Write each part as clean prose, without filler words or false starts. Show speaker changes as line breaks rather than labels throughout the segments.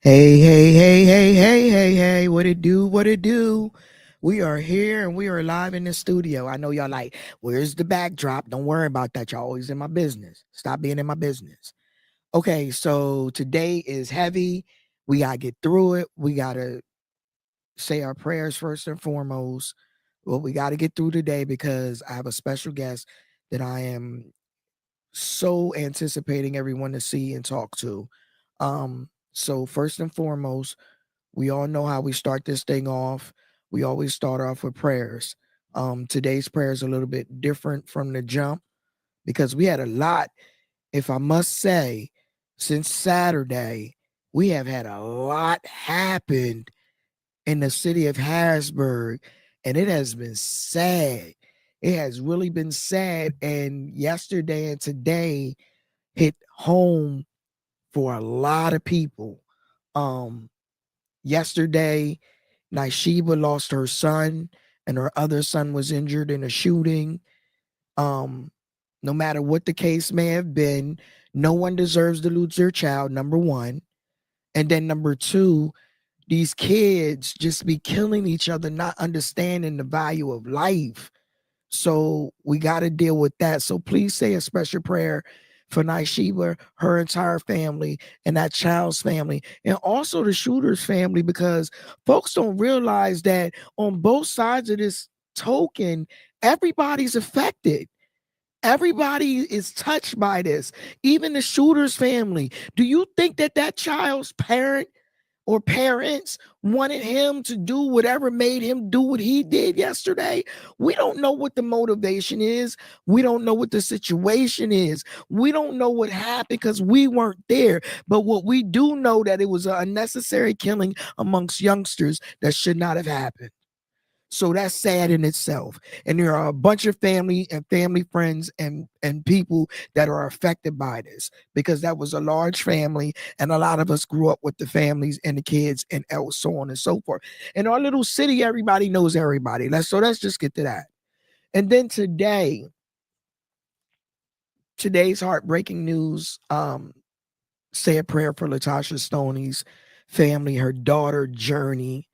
Hey, hey, hey, hey, hey, hey, hey, what it do? What it do? We are here and we are live in the studio. I know y'all like, where's the backdrop? Don't worry about that. Y'all always in my business. Stop being in my business. Okay, so today is heavy. We got to get through it. We got to say our prayers first and foremost. Well, we got to get through today because I have a special guest that I am so anticipating everyone to see and talk to. So first and foremost, we all know how we start this thing off. We always start off with prayers. Today's prayer is a little bit different from the jump because we had a lot, if I must say, since Saturday, we have had a lot happen in the city of Harrisburg, and it has been sad. It has really been sad. And yesterday and today hit home for a lot of people. Um, Yesterday, Naishiba lost her son, and her other son was injured in a shooting. Um, no matter what the case may have been, no one deserves to lose their child, number one. And then number two, these kids just be killing each other, not understanding the value of life. So we got to deal with that. So please say a special prayer for Naishiba, her entire family, and that child's family, and also the shooter's family, because folks don't realize that on both sides of this token, everybody's affected. Everybody is touched by this, even the shooter's family. Do you think that that child's parent or parents wanted him to do whatever made him do what he did yesterday? We don't know what the motivation is. We don't know what the situation is. We don't know what happened because we weren't there. But what we do know that it was an unnecessary killing amongst youngsters that should not have happened. So that's sad in itself. And there are a bunch of family and family friends and people that are affected by this because that was a large family, and a lot of us grew up with the families and the kids and so on and so forth. In our little city, everybody knows everybody. Let's just get to that. And then today's heartbreaking news. Say a prayer for Latasha Stoney's family, her daughter Journey.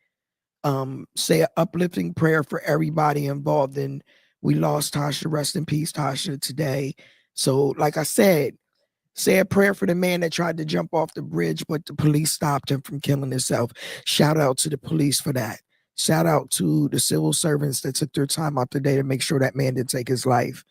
Say an uplifting prayer for everybody involved in. We lost Tasha. Rest in peace, Tasha, today. So, like I said, say a prayer for the man that tried to jump off the bridge, but the police stopped him from killing himself. Shout out to the police for that. Shout out to the civil servants that took their time out today to make sure that man didn't take his life.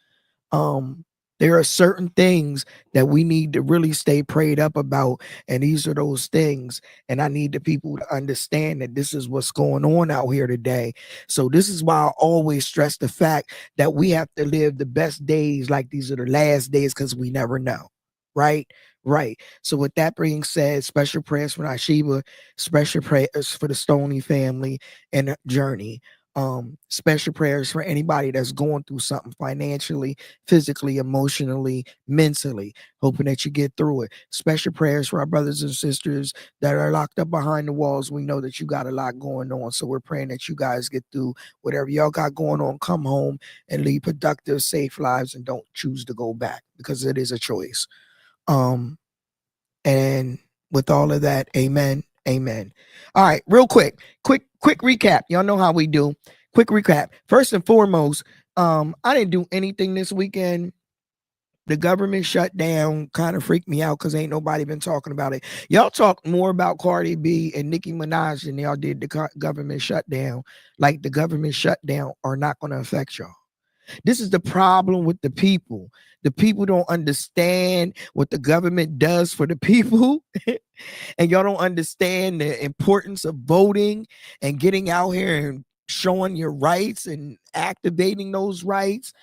um there are certain things that we need to really stay prayed up about, and these are those things. And I need the people to understand that this is what's going on out here today. So this is why I always stress the fact that we have to live the best days like these are the last days, because we never know. Right. So with that being said, special prayers for Ashiba, special prayers for the Stoney family and Journey. Special prayers for anybody that's going through something financially, physically, emotionally, mentally, hoping that you get through it. Special prayers for our brothers and sisters that are locked up behind the walls. We know that you got a lot going on, so we're praying that you guys get through whatever y'all got going on, come home and lead productive, safe lives, and don't choose to go back, because it is a choice. um and with all of that, amen, amen. All right, real quick recap. Y'all know how we do. Quick recap. First and foremost, I didn't do anything this weekend. The government shutdown kind of freaked me out because ain't nobody been talking about it. Y'all talk more about Cardi B and Nicki Minaj than y'all did the government shutdown. Like the government shutdown are not going to affect y'all. This is the problem with the people. The people don't understand what the government does for the people. And y'all don't understand the importance of voting and getting out here and showing your rights and activating those rights.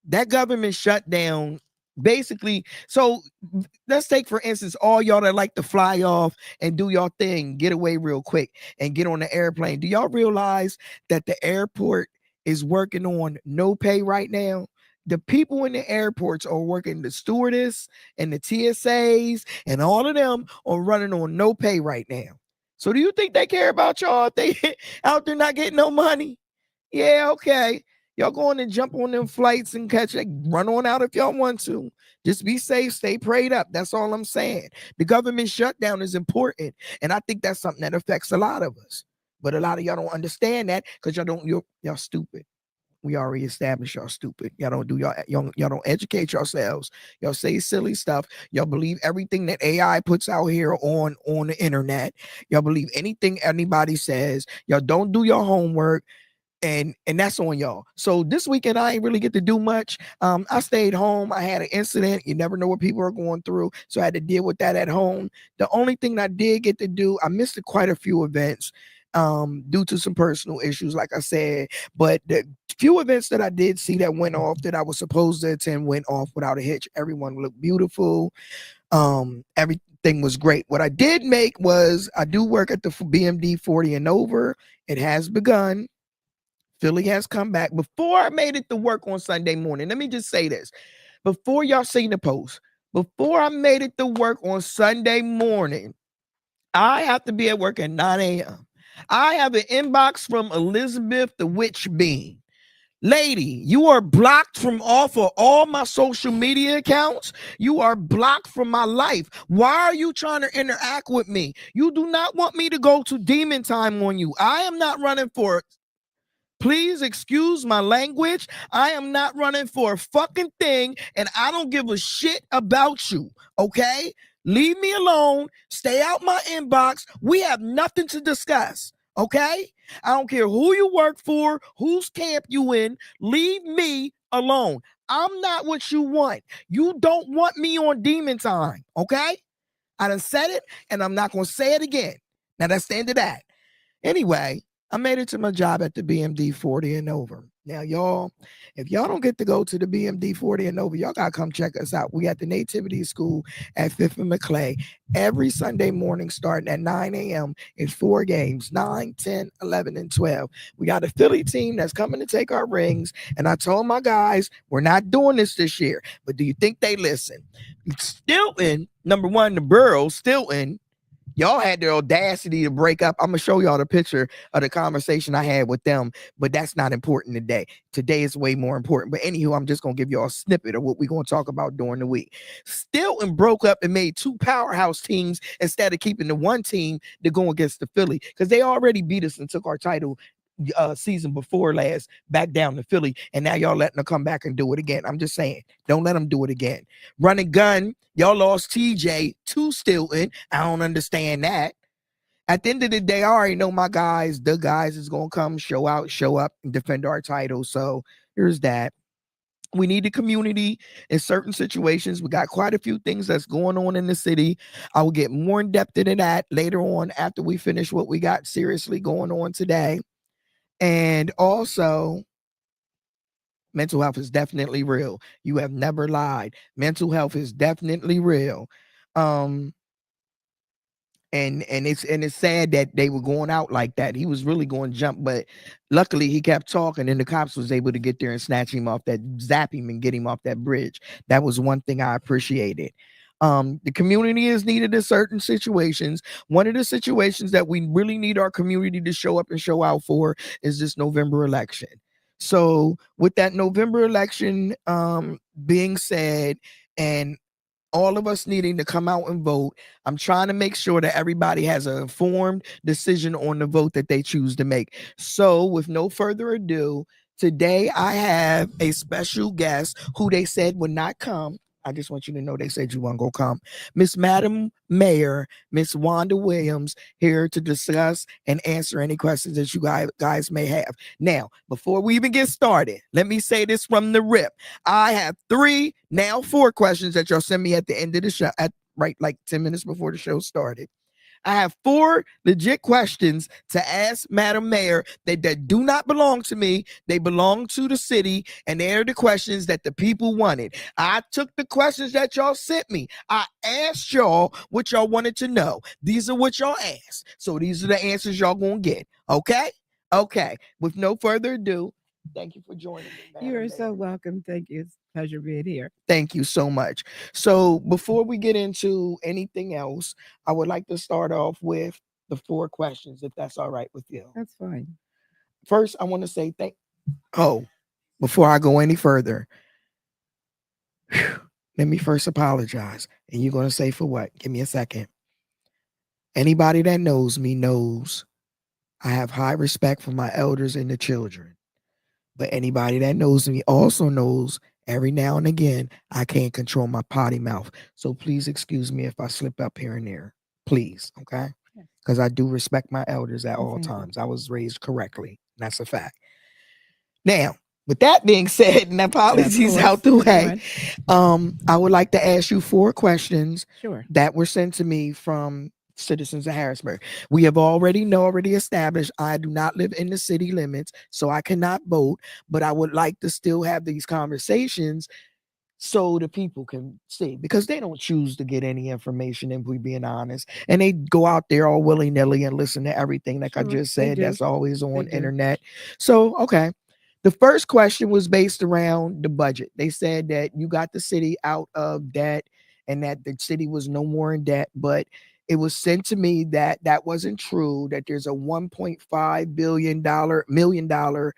That government shutdown basically. So let's take for instance all y'all that like to fly off and do y'all thing, get away real quick and get on the airplane. Do y'all realize that the airport is working on no pay right now? The people in the airports are working, the stewardess and the TSAs and all of them are running on no pay right now. So do you think they care about y'all if they out there not getting no money? Yeah, okay. Y'all go on and jump on them flights and catch it. Run on out if y'all want to. Just be safe, stay prayed up. That's all I'm saying. The government shutdown is important. And I think that's something that affects a lot of us. But a lot of y'all don't understand that because y'all stupid. We already established y'all stupid. Y'all don't do y'all don't educate yourselves. Y'all say silly stuff. Y'all believe everything that AI puts out here on the internet. Y'all believe anything anybody says. Y'all don't do your homework, and that's on y'all. So this weekend I ain't really get to do much. I stayed home. I had an incident. You never know what people are going through, so I had to deal with that at home. The only thing I did get to do, I missed quite a few events due to some personal issues, like I said. But the few events that I did see that went off that I was supposed to attend went off without a hitch. Everyone looked beautiful. Everything was great. What I did make was I do work at the BMD 40 and over. It has begun. Philly has come back. Before I made it to work on Sunday morning, let me just say this. Before y'all seen the post, before I made it to work on Sunday morning, I have to be at work at 9 a.m. I have an inbox from Elizabeth the Witch Bean. Lady, you are blocked from off of all my social media accounts. You are blocked from my life. Why are you trying to interact with me? You do not want me to go to demon time on you. I am not running for it. Please excuse my language. I am not running for a fucking thing, and I don't give a shit about you. Okay? Leave me alone. Stay out my inbox. We have nothing to discuss. Okay? I don't care who you work for, whose camp you in. Leave me alone. I'm not what you want. You don't want me on demon time. Okay? I done said it, and I'm not going to say it again. Now that's the end of that. Anyway, I made it to my job at the BMD 40 and over. Now, y'all, if y'all don't get to go to the BMD 40 and over, y'all got to come check us out. We at the Nativity School at 5th and McClay every Sunday morning starting at 9 a.m. It's 4 games, 9, 10, 11, and 12. We got a Philly team that's coming to take our rings. And I told my guys, we're not doing this year. But do you think they listen? Stilton, number one, the Burrows, Stilton, y'all had the audacity to break up. I'm gonna show y'all the picture of the conversation I had with them, but that's not important today. Today is way more important. But anywho, I'm just gonna give y'all a snippet of what we're gonna talk about during the week. Stilton broke up and made two powerhouse teams instead of keeping the one team to go against the Philly because they already beat us and took our title season before last back down to Philly, and now y'all letting them come back and do it again. I'm just saying, don't let them do it again. Run and gun, y'all lost TJ to Stilton. I don't understand that. At the end of the day, I already know my guys, the guys is gonna come show out, show up, and defend our title. So here's that. We need the community in certain situations. We got quite a few things that's going on in the city. I will get more in depth into that later on after we finish what we got seriously going on today. And also, mental health is definitely real. You have never lied. Mental health is definitely real. Um, and it's sad that they were going out like that. He was really going to jump, but luckily he kept talking, and the cops was able to get there and snatch him off that, zap him, and get him off that bridge. That was one thing I appreciated. The community is needed in certain situations. One of the situations that we really need our community to show up and show out for is this November election. So with that November election being said, and all of us needing to come out and vote, I'm trying to make sure that everybody has an informed decision on the vote that they choose to make. So, with no further ado, today I have a special guest who they said would not come. I just want you to know they said you weren't going to come. Miss Madam Mayor, Miss Wanda Williams, here to discuss and answer any questions that you guys may have. Now, before we even get started, let me say this from the rip. I have 3, now 4 questions that y'all send me at the end of the show, at right like 10 minutes before the show started. I have 4 legit questions to ask Madam Mayor that do not belong to me. They belong to the city, and they're the questions that the people wanted. I took the questions that y'all sent me. I asked y'all what y'all wanted to know. These are what y'all asked. So these are the answers y'all gonna get. Okay? Okay. With no further ado, thank you for joining me, Madam
You are
Mayor.
so welcome. Thank you. It's a pleasure being here.
Thank you so much. So before we get into anything else, I would like to start off with the 4 questions, if that's all right with you.
That's fine.
First, I want to say thank. Oh, Before I go any further, let me first apologize. And you're going to say for what? Give me a second. Anybody that knows me knows I have high respect for my elders and the children. But anybody that knows me also knows every now and again I can't control my potty mouth. So please excuse me if I slip up here and there. Please, okay?
Yes.
Because I do respect my elders at all
Exactly.
times. I was raised correctly. That's a fact. Now, with that being said, and
Of
apologies out
course.
the
Go
way,
ahead.
I would like to ask you four questions
Sure.
that were sent to me from citizens of Harrisburg. We have already established I do not live in the city limits, so I cannot vote, but I would like to still have these conversations so the people can see because they don't choose to get any information if we being honest and they go out there all willy-nilly and listen to everything like I
Sure.
just
They
said
do.
that's always
They
on
do.
internet. So okay, the first question was based around the budget. They said that you got the city out of debt and that the city was no more in debt, but it was sent to me that that wasn't true, that there's a 1.5 billion dollar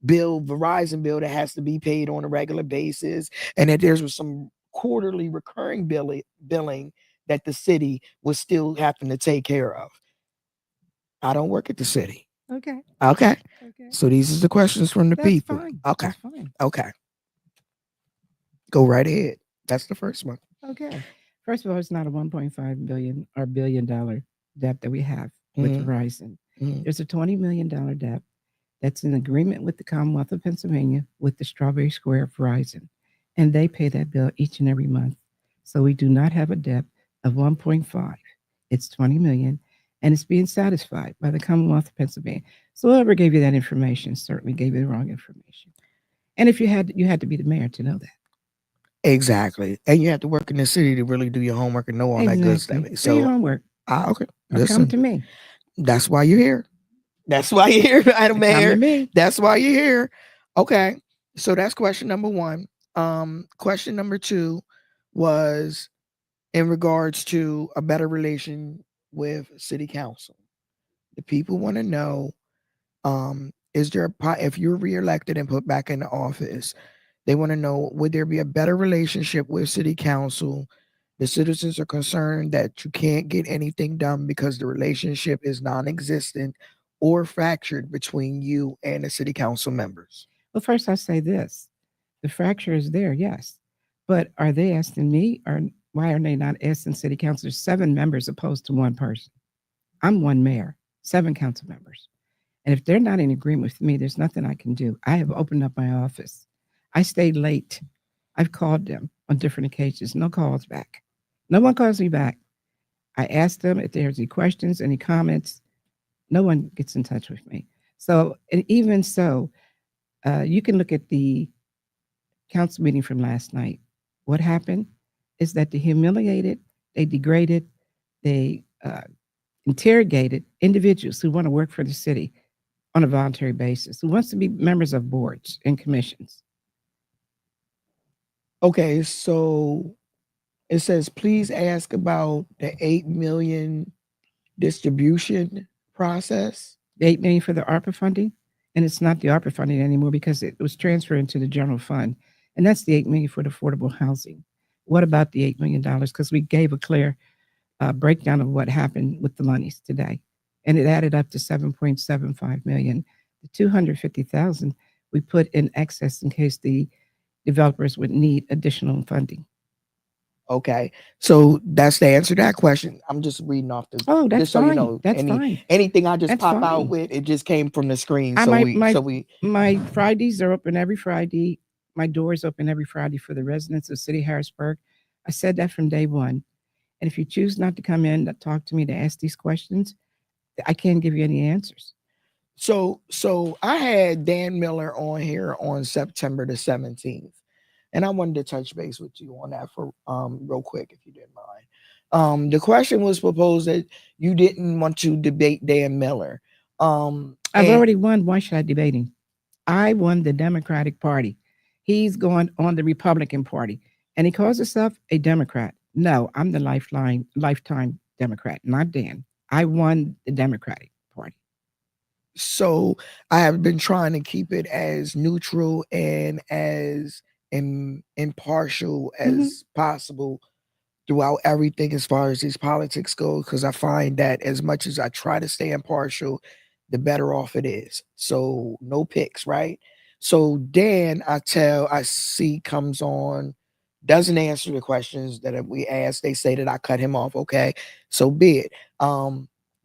bill, Verizon bill, that has to be paid on a regular basis, and that there's some quarterly recurring billing that the city was still having to take care of. I don't work at the city.
Okay.
Okay.
Okay.
So these are the questions from the
That's
people.
fine.
Okay.
That's fine.
Okay. Go right ahead. That's the first one.
Okay. First of all, it's not a 1.5 billion or billion-dollar debt that we have with
Mm-hmm.
Verizon.
Mm-hmm.
There's a $20 million debt that's in agreement with the Commonwealth of Pennsylvania with the Strawberry Square Verizon, and they pay that bill each and every month. So we do not have a debt of 1.5. It's 20 million, and it's being satisfied by the Commonwealth of Pennsylvania. So whoever gave you that information certainly gave you the wrong information. And if you had to be the mayor to know that.
Exactly. And you have to work in the city to really do your homework and know all that good stuff.
Exactly. Do your
So,
homework
okay.
or come
Listen,
to me.
that's why you're here. That's why you're here, Madam
Come to
Mayor.
me.
That's why you're here. Okay. So that's question number one. Question number two was in regards to a better relation with city council. The people want to know, is there if you're reelected and put back in the office, they want to know, would there be a better relationship with city council? The citizens are concerned that you can't get anything done because the relationship is non-existent or fractured between you and the city council members.
Well, first I say this: the fracture is there, yes, but are they asking me, or why are they not asking city councilors? 7 members opposed to one person. I'm one mayor, 7 council members. And if they're not in agreement with me, there's nothing I can do. I have opened up my office. I stayed late. I've called them on different occasions. No calls back. No one calls me back. I ask them if there's any questions, any comments. No one gets in touch with me. So, and even so, you can look at the council meeting from last night. What happened is that they humiliated, they degraded, they interrogated individuals who want to work for the city on a voluntary basis, who wants to be members of boards and commissions.
Okay, so it says please ask about the 8 million distribution process.
The 8 million for the ARPA funding, and it's not the ARPA funding anymore because it was transferred into the general fund, and that's the 8 million for the affordable housing. What about the $8 million? Because we gave a clear breakdown of what happened with the monies today, and it added up to 7.75 million. The 250,000 we put in excess in case the developers would need additional funding.
Okay, so that's the answer to that question. I'm just reading off the,
Oh, that's
just so you
fine.
know,
That's fine.
anything I just
That's
pop out
fine.
with, it just came from the screen.
I
So
my
we,
my
so we,
my Fridays are open every Friday. My doors open every Friday for the residents of City Harrisburg. I said that from day one. And if you choose not to come in to talk to me to ask these questions, I can't give you any answers.
so I had Dan Miller on here on September the 17th, and I wanted to touch base with you on that for real quick, if you didn't mind. The question was proposed that you didn't want to debate Dan Miller.
I've
And
already won. Why should I debate him? I won the Democratic Party. He's going on the Republican Party, and he calls himself a Democrat. No, I'm the lifetime Democrat, not Dan. I won the Democratic Party.
So I have been trying to keep it as neutral and as impartial
Hmm.
as possible throughout everything as far as these politics go, because I find that as much as I try to stay impartial, the better off it is. So no picks, right? So Dan, I see comes on, doesn't answer the questions that we asked. They say that I cut him off. Okay, so be it.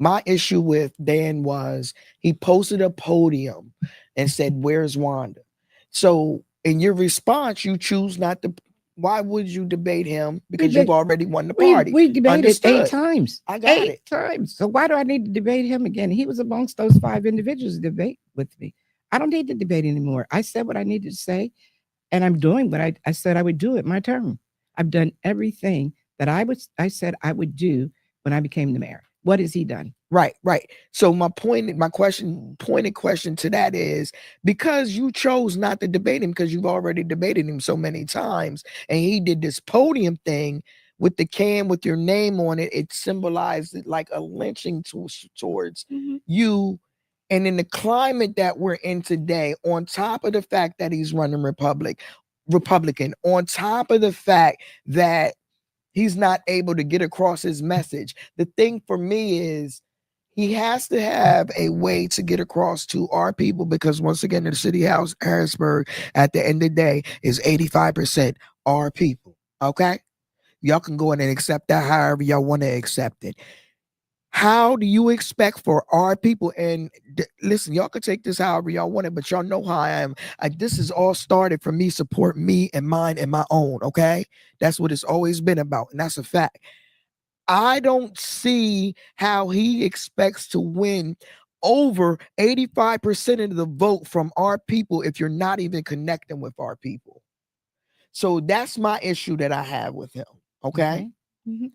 My issue with Dan was he posted a podium and said, "Where's Wanda?" So in your response, you choose not to. Why would you debate him?
We
Because you've
did.
already won the
We
party.
we debated eight
Understood.
times.
I got
Eight
it.
times. So why do I need to debate him again? He was amongst those five individuals to debate with me. I don't need to debate anymore. I said what I needed to say, and I'm doing what I said I would do at my term. I've done everything that I said I would do when I became the mayor. What has he done?
Right, right. So pointed question to that is because you chose not to debate him because you've already debated him so many times, and he did this podium thing with the can with your name on it. It symbolized it like a lynching towards
Mhm.
you. And in the climate that we're in today, on top of the fact that he's running Republican, on top of the fact that he's not able to get across his message. The thing for me is he has to have a way to get across to our people because once again, in the city house, Harrisburg, at the end of the day, is 85% our people. Okay? Y'all can go in and accept that however y'all want to accept it. How do you expect for our people? And listen, y'all can take this however y'all want it, but y'all know how I am. This is all started from me support me and mine and my own. Okay, that's what it's always been about, and that's a fact. I don't see how he expects to win over 85% of the vote from our people if you're not even connecting with our people. So that's my issue that I have with him. Okay.
Okay. Mhm.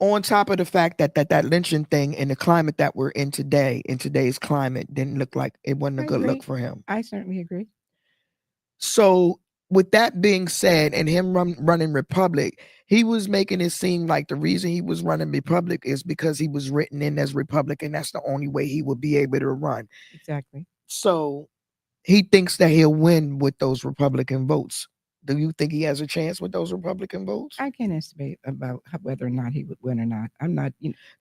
On top of the fact that lynching thing and the climate that we're in today, in today's climate, didn't look like it wasn't a
I
good look
agree.
for him.
I certainly agree.
So with that being said, and him running Republic, he was making it seem like the reason he was running Republic is because he was written in as Republican. That's the only way he would be able to run.
Exactly.
So he thinks that he'll win with those Republican votes. Do you think he has a chance with those Republican votes?
I can't estimate about whether or not he would win or not. I'm not,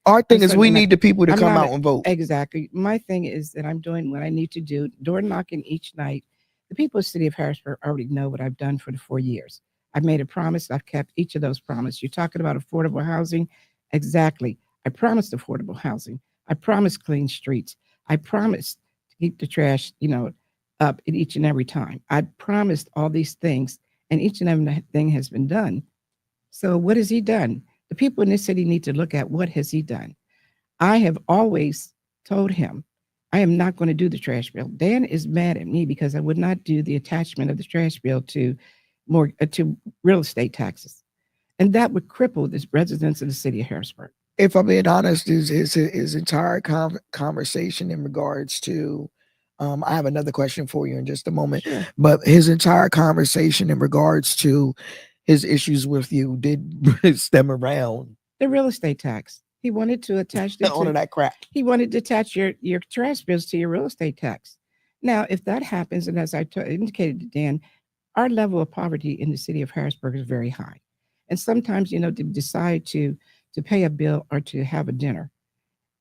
Our
I'm
thing is we
certainly not.
need the people to
I'm
come
not
out and vote.
exactly. My thing is that I'm doing what I need to do, door knocking each night. The people of the city of Harrisburg already know what I've done for the 4 years. I've made a promise. I've kept each of those promises. You're talking about affordable housing. Exactly. I promised affordable housing. I promised clean streets. I promised to keep the trash, up at each and every time. I promised all these things, and each and every thing has been done. So what has he done? The people in this city need to look at what has he done. I have always told him I am not going to do the trash bill. Dan is mad at me because I would not do the attachment of the trash bill to to real estate taxes, and that would cripple the residents of the city of Harrisburg.
If I'm being honest, his entire conversation in regards to, I have another question for you in just a moment,
Sure,
but his entire conversation in regards to his issues with you did stem around
the real estate tax. He wanted to attach it
all
to.
of that crap.
He wanted to attach your trash bills to your real estate tax. Now, if that happens, and as I indicated to Dan, our level of poverty in the city of Harrisburg is very high. And sometimes, to decide to pay a bill or to have a dinner,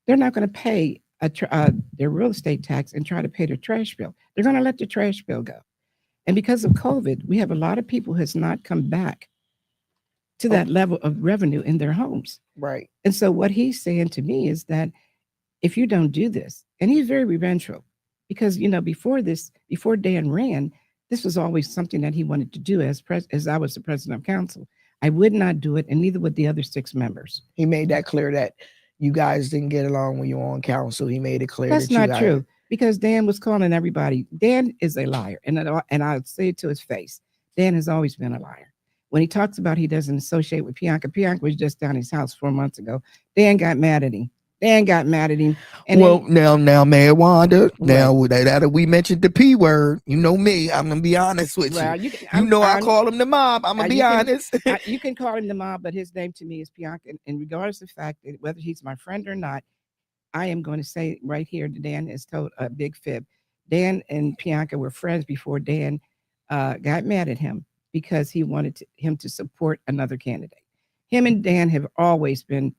they're not going to pay their real estate tax and try to pay their trash bill. They're going to let the trash bill go. And because of COVID, we have a lot of people who has not come back to
Oh,
that level of revenue in their homes.
right.
And so what he's saying to me is that if you don't do this, and he's very revengeful because before Dan ran, this was always something that he wanted to do as I was the president of council. I would not do it, and neither would the other six members.
He made that clear that you guys didn't get along when you were on council. He made it clear
That's
that you
not
guys.
true because Dan was calling everybody. Dan is a liar, and I'll say it to his face. Dan has always been a liar. When he talks about he doesn't associate with Bianca was just down his house 4 months ago. Dan got mad at him. Dan got mad at him, and then
Well, now, Mayor Wanda.
what?
Now that we mentioned the P word, you know me. I'm gonna be honest with you.
Well, you can.
You know I call him the mob. I'm gonna be
You can.
honest.
You can call him the mob, but his name to me is Bianca. And regardless of the fact that whether he's my friend or not, I am going to say right here that Dan has told a big fib. Dan and Bianca were friends before Dan got mad at him because he wanted him to support another candidate. Him and Dan have always been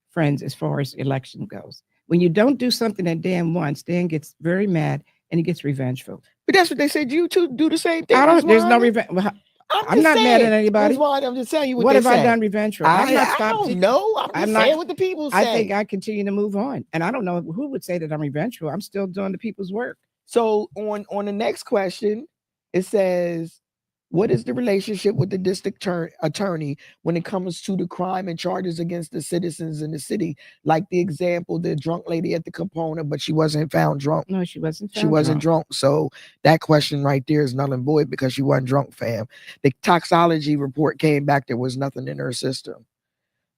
friends as far as election goes. When you don't do something that Dan wants, Dan gets very mad and he gets revengeful.
But that's what they said. You two do the same
I
thing, Miss
don't. There's no
Wanda.
revenge. Well,
I'm
I'm
just
not mad at
saying, Miss
anybody.
Wanda. I'm just telling you what
What
they
have I
say.
done revengeful? I've not
I
stopped
don't
it.
know. I'm
I'm
just
not.
saying what the people
I think
say.
I continue to move on, and I don't know who would say that I'm revengeful. I'm still doing the people's work.
So on the next question, it says, "What is the relationship with the district attorney when it comes to the crime and charges against the citizens in the city? Like the example, the drunk lady at the component, but she wasn't found drunk.
No, she wasn't
She
found
wasn't
drunk.
drunk. So that question right there is null and void because she wasn't drunk, fam. The toxology report came back. There was nothing in her system.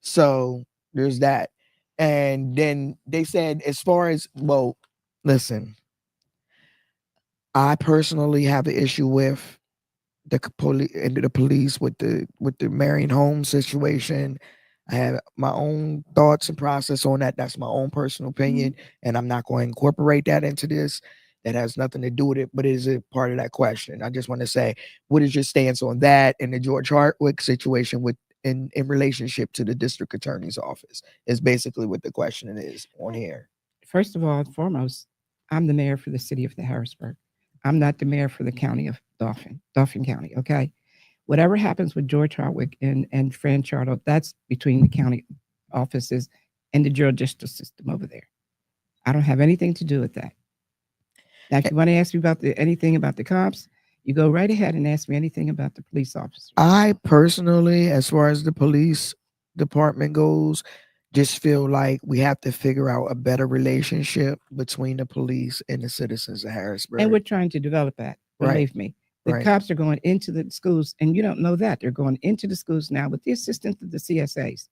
So there's that. And then they said, as far as, well, listen, I personally have an issue with the police with the Marion Holmes situation. I have my own thoughts and process on that. That's my own personal
Mhm.
opinion, and I'm not going to incorporate that into this. That has nothing to do with it, but it is a part of that question. I just want to say, what is your stance on that and the George Hartwick situation with in relationship to the district attorney's office? Is basically what the question is on here.
First of all, and foremost, I'm the mayor for the city of the Harrisburg. I'm not the mayor for the county of Dauphin County. Okay, whatever happens with George Hardwick and Fran Charlo, that's between the county offices and the judicial system over there. I don't have anything to do with that. Now, if you want to ask me about anything about the cops, you go right ahead and ask me anything about the police officers.
I personally, as far as the police department goes, just feel like we have to figure out a better relationship between the police and the citizens of
And we're
Harrisburg.
trying to develop that.
Right,
Believe me. The
right.
cops are going into the schools, and you don't know that. They're going into the schools now with the assistance of the CSAs.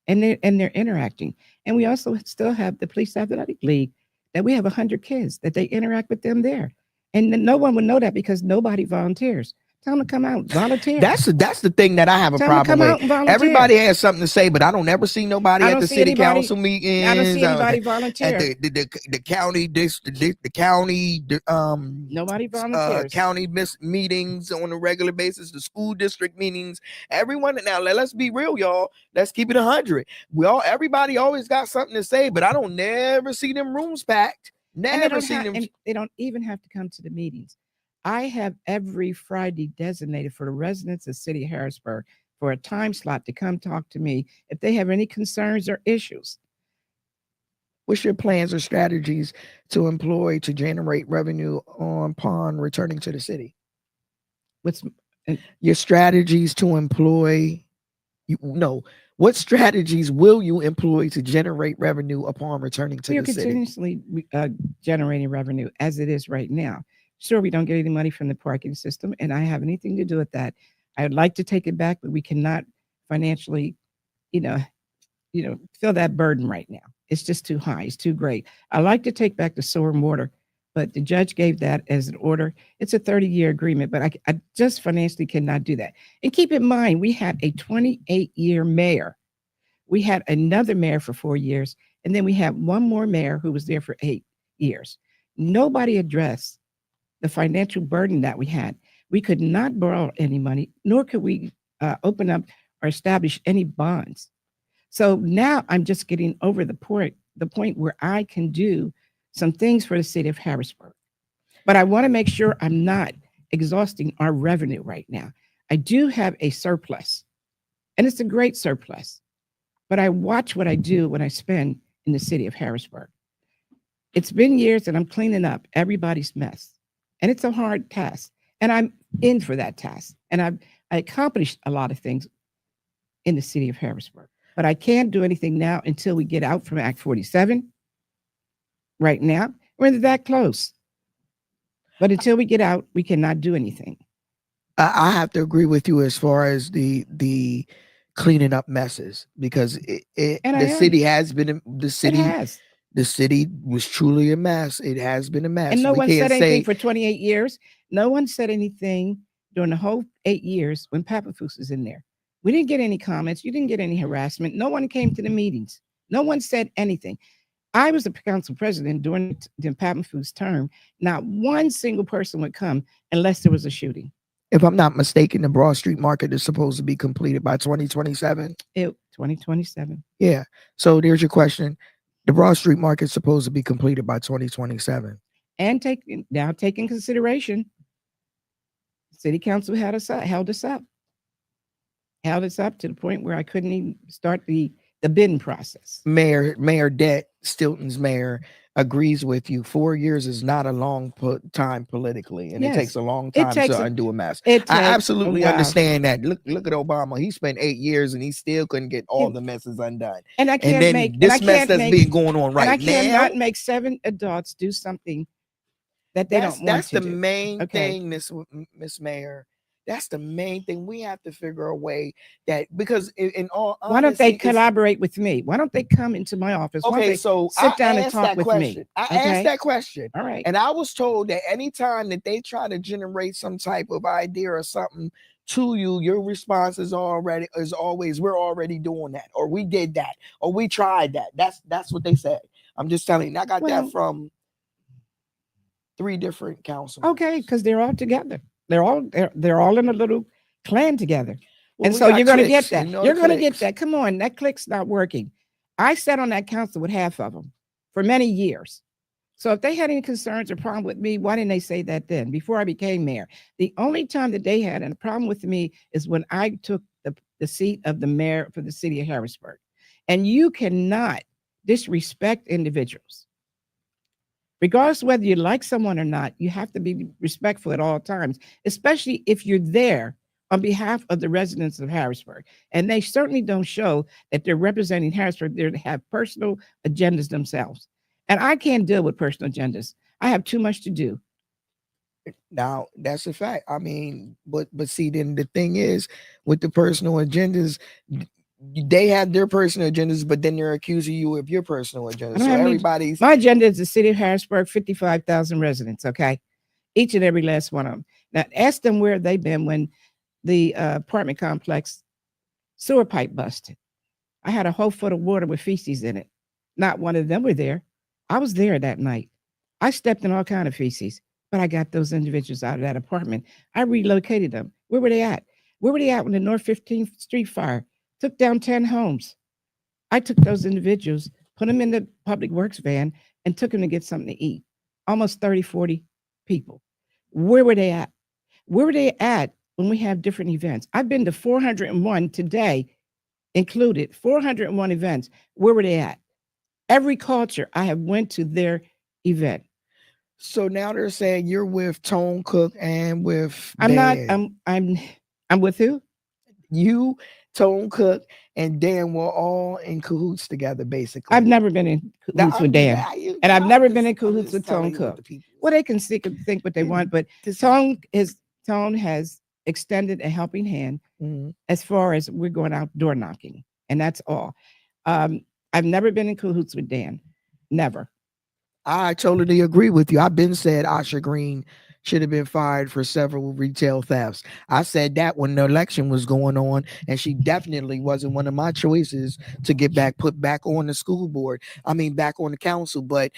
And they're interacting. And we also still have the police athletic league that we have 100 kids that they interact with them there. And no one would know that because nobody volunteers. Tell them to come out, volunteer.
That's the thing that I have a
Tell them to
problem
come
with.
out and volunteer.
Everybody has something to say, but I don't ever see nobody
I
at
don't
the
see
city
anybody.
council
I don't
meetings,
see anybody
at
volunteer.
the county the county
Nobody volunteers.
county meetings on a regular basis, the school district meetings. Everyone now, let's be real, y'all. Let's keep it 100. Everybody always got something to say, but I don't never see them rooms packed.
And they
Never
don't
seen
have
them.
and they don't even have to come to the meetings. I have every Friday designated for the residents of City of Harrisburg for a time slot to come talk to me if they have any concerns or issues.
What's your plans or strategies to employ to generate revenue upon returning to the city?
What's
Your strategies to employ, no, what strategies will you employ to generate revenue upon returning to
we are
the city?
continuously generating revenue as it is right now. Sure, we don't get any money from the parking system, and I have anything to do with that. I would like to take it back, but we cannot financially, you know, feel that burden right now. It's just too high. It's too great. I like to take back the sewer and water, but the judge gave that as an order. It's a 30-year agreement, but I just financially cannot do that. And keep in mind, we had a 28-year mayor. We had another mayor for 4 years, and then we had one more mayor who was there for 8 years. Nobody addressed the financial burden that we had. We could not borrow any money, nor could we open up or establish any bonds. So now I'm just getting over the point where I can do some things for the city of Harrisburg. But I want to make sure I'm not exhausting our revenue right now. I do have a surplus, and it's a great surplus. But I watch what I do when I spend in the city of Harrisburg. It's been years and I'm cleaning up everybody's mess. And it's a hard task. And I'm in for that task. And I accomplished a lot of things in the city of Harrisburg. But I can't do anything now until we get out from Act 47. Right now, we're that close. But until we get out, we cannot do anything.
I have to agree with you as far as the cleaning up messes because
And I
the
am.
city has been
It has.
the city was truly a mess. It has been a
And
mess.
no
We
one
can't
said anything
say
for 28 years. No one said anything during the whole 8 years when Papafoose was in there. We didn't get any comments. You didn't get any harassment. No one came to the meetings. No one said anything. I was the council president during the Patton Foods term. Not one single person would come unless there was a shooting.
If I'm not mistaken, the Broad Street Market is supposed to be completed by 2027.
It 2027.
Yeah. So there's your question. The Broad Street Market is supposed to be completed by 2027.
And take in consideration, city council held us up to the point where I couldn't even start the bidding process.
Mayor Dett, Stilton's mayor, agrees with you. 4 years is not a long time politically, and it takes
Yes,
a long
it
time
takes
to
a
undo a mess.
it
I
takes a
absolutely
while.
understand that. Look at Obama. He spent 8 years and he still couldn't get all
And,
the messes undone.
and I
And
can't
then
make and I
this mess
can't
that's
make
being going on
and
right
I
now.
cannot make seven adults do something that they
That's
don't want
that's
to
the
do.
main
Okay.
thing, Miss Mayor. That's the main thing. We have to figure a way that, because in all
Why don't they
honesty, it's
collaborate with me? Why don't they come into my office? Why don't
okay.
they
So
sit down and talk with me?
I asked
Okay.
that question,
All right.
and I was told that anytime that they try to generate some type of idea or something to you, your response is always, we're already doing that, or we did that, or we tried that. That's what they said. I'm just telling you. I got that
Well,
from 3 different council
okay,
members.
because they're all together. They're all in a little clan together.
Well,
And
we
so
got
you're going to
clicks.
get
You
that.
know the
You're going to get
clicks.
that. Come on, that click's not working. I sat on that council with half of them for many years. So if they had any concerns or problem with me, why didn't they say that then before I became mayor? The only time that they had a problem with me is when I took the seat of the mayor for the city of Harrisburg. And you cannot disrespect individuals. Regardless of whether you like someone or not, you have to be respectful at all times, especially if you're there on behalf of the residents of Harrisburg. And they certainly don't show that they're representing Harrisburg. They have personal agendas themselves. And I can't deal with personal agendas. I have too much to do.
Now that's a fact. I mean, but see, then the thing is, with the personal agendas, they have their personal agendas, but then they're accusing you of your personal
I
agenda.
don't
So
have any.
everybody's
My agenda is the city of Harrisburg, 55,000 residents, okay? Each and every last one of them. Now, ask them where they've been when the apartment complex sewer pipe busted. I had a whole foot of water with feces in it. Not one of them were there. I was there that night. I stepped in all kind of feces, but I got those individuals out of that apartment. I relocated them. Where were they at? Where were they at when the North 15th Street fire took down 10 homes? I took those individuals, put them in the public works van, and took them to get something to eat. Almost 30, 40 people. Where were they at? Where were they at when we have different events? I've been to 401 today, included 401 events. Where were they at? Every culture I have went to their event.
so now they're saying you're with Tone Cook and with
I'm not.
Dan.
I'm with who?
You, Tone Cook, and Dan were all in cahoots together,
I've
basically.
never been in
Now,
cahoots with Dan, and I've never been in
I'm
cahoots
just
with
telling
Tone
you what
Cook.
the people.
Well, they can think what they want, but
This,
Tone has extended a helping hand
mhm.
as far as we're going out door knocking, and that's all. Um, I've never been in cahoots with Dan, never.
I totally agree with you. I've been said Asha Green should have been fired for several retail thefts. I said that when the election was going on, and she definitely wasn't one of my choices to get put back on the school board. I mean, back on the council. But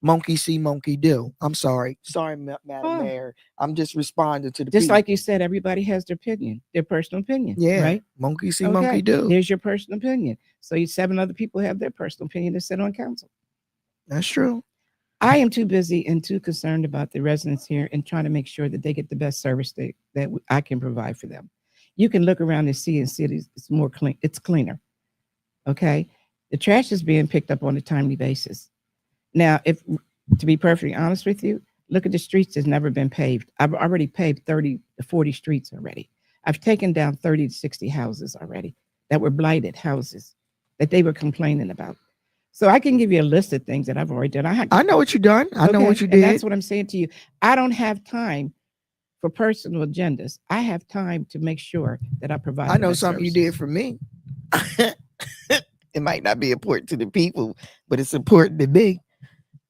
monkey see, monkey do. I'm sorry, Madam
Oh,
Mayor. I'm just responding to the
just
people.
like you said, everybody has their opinion, their personal opinion,
Yeah,
right?
monkey see, monkey
Okay,
do.
there's your personal opinion. So you 7 other people have their personal opinion to sit on council.
That's true.
I am too busy and too concerned about the residents here and trying to make sure that they get the best service that I can provide for them. You can look around and see in cities, it's more clean, it's cleaner. Okay. The trash is being picked up on a timely basis. Now, if to be perfectly honest with you, look at the streets that's never been paved. I've already paved 30 to 40 streets already. I've taken down 30 to 60 houses already that were blighted houses that they were complaining about. So I can give you a list of things that I've already done.
I know what you done. I know what
Okay.
you
And that's
did.
what I'm saying to you. I don't have time for personal agendas. I have time to make sure that I provide
I
the
know
best
something you
services.
did for me. It might not be important to the people, but it's important to me.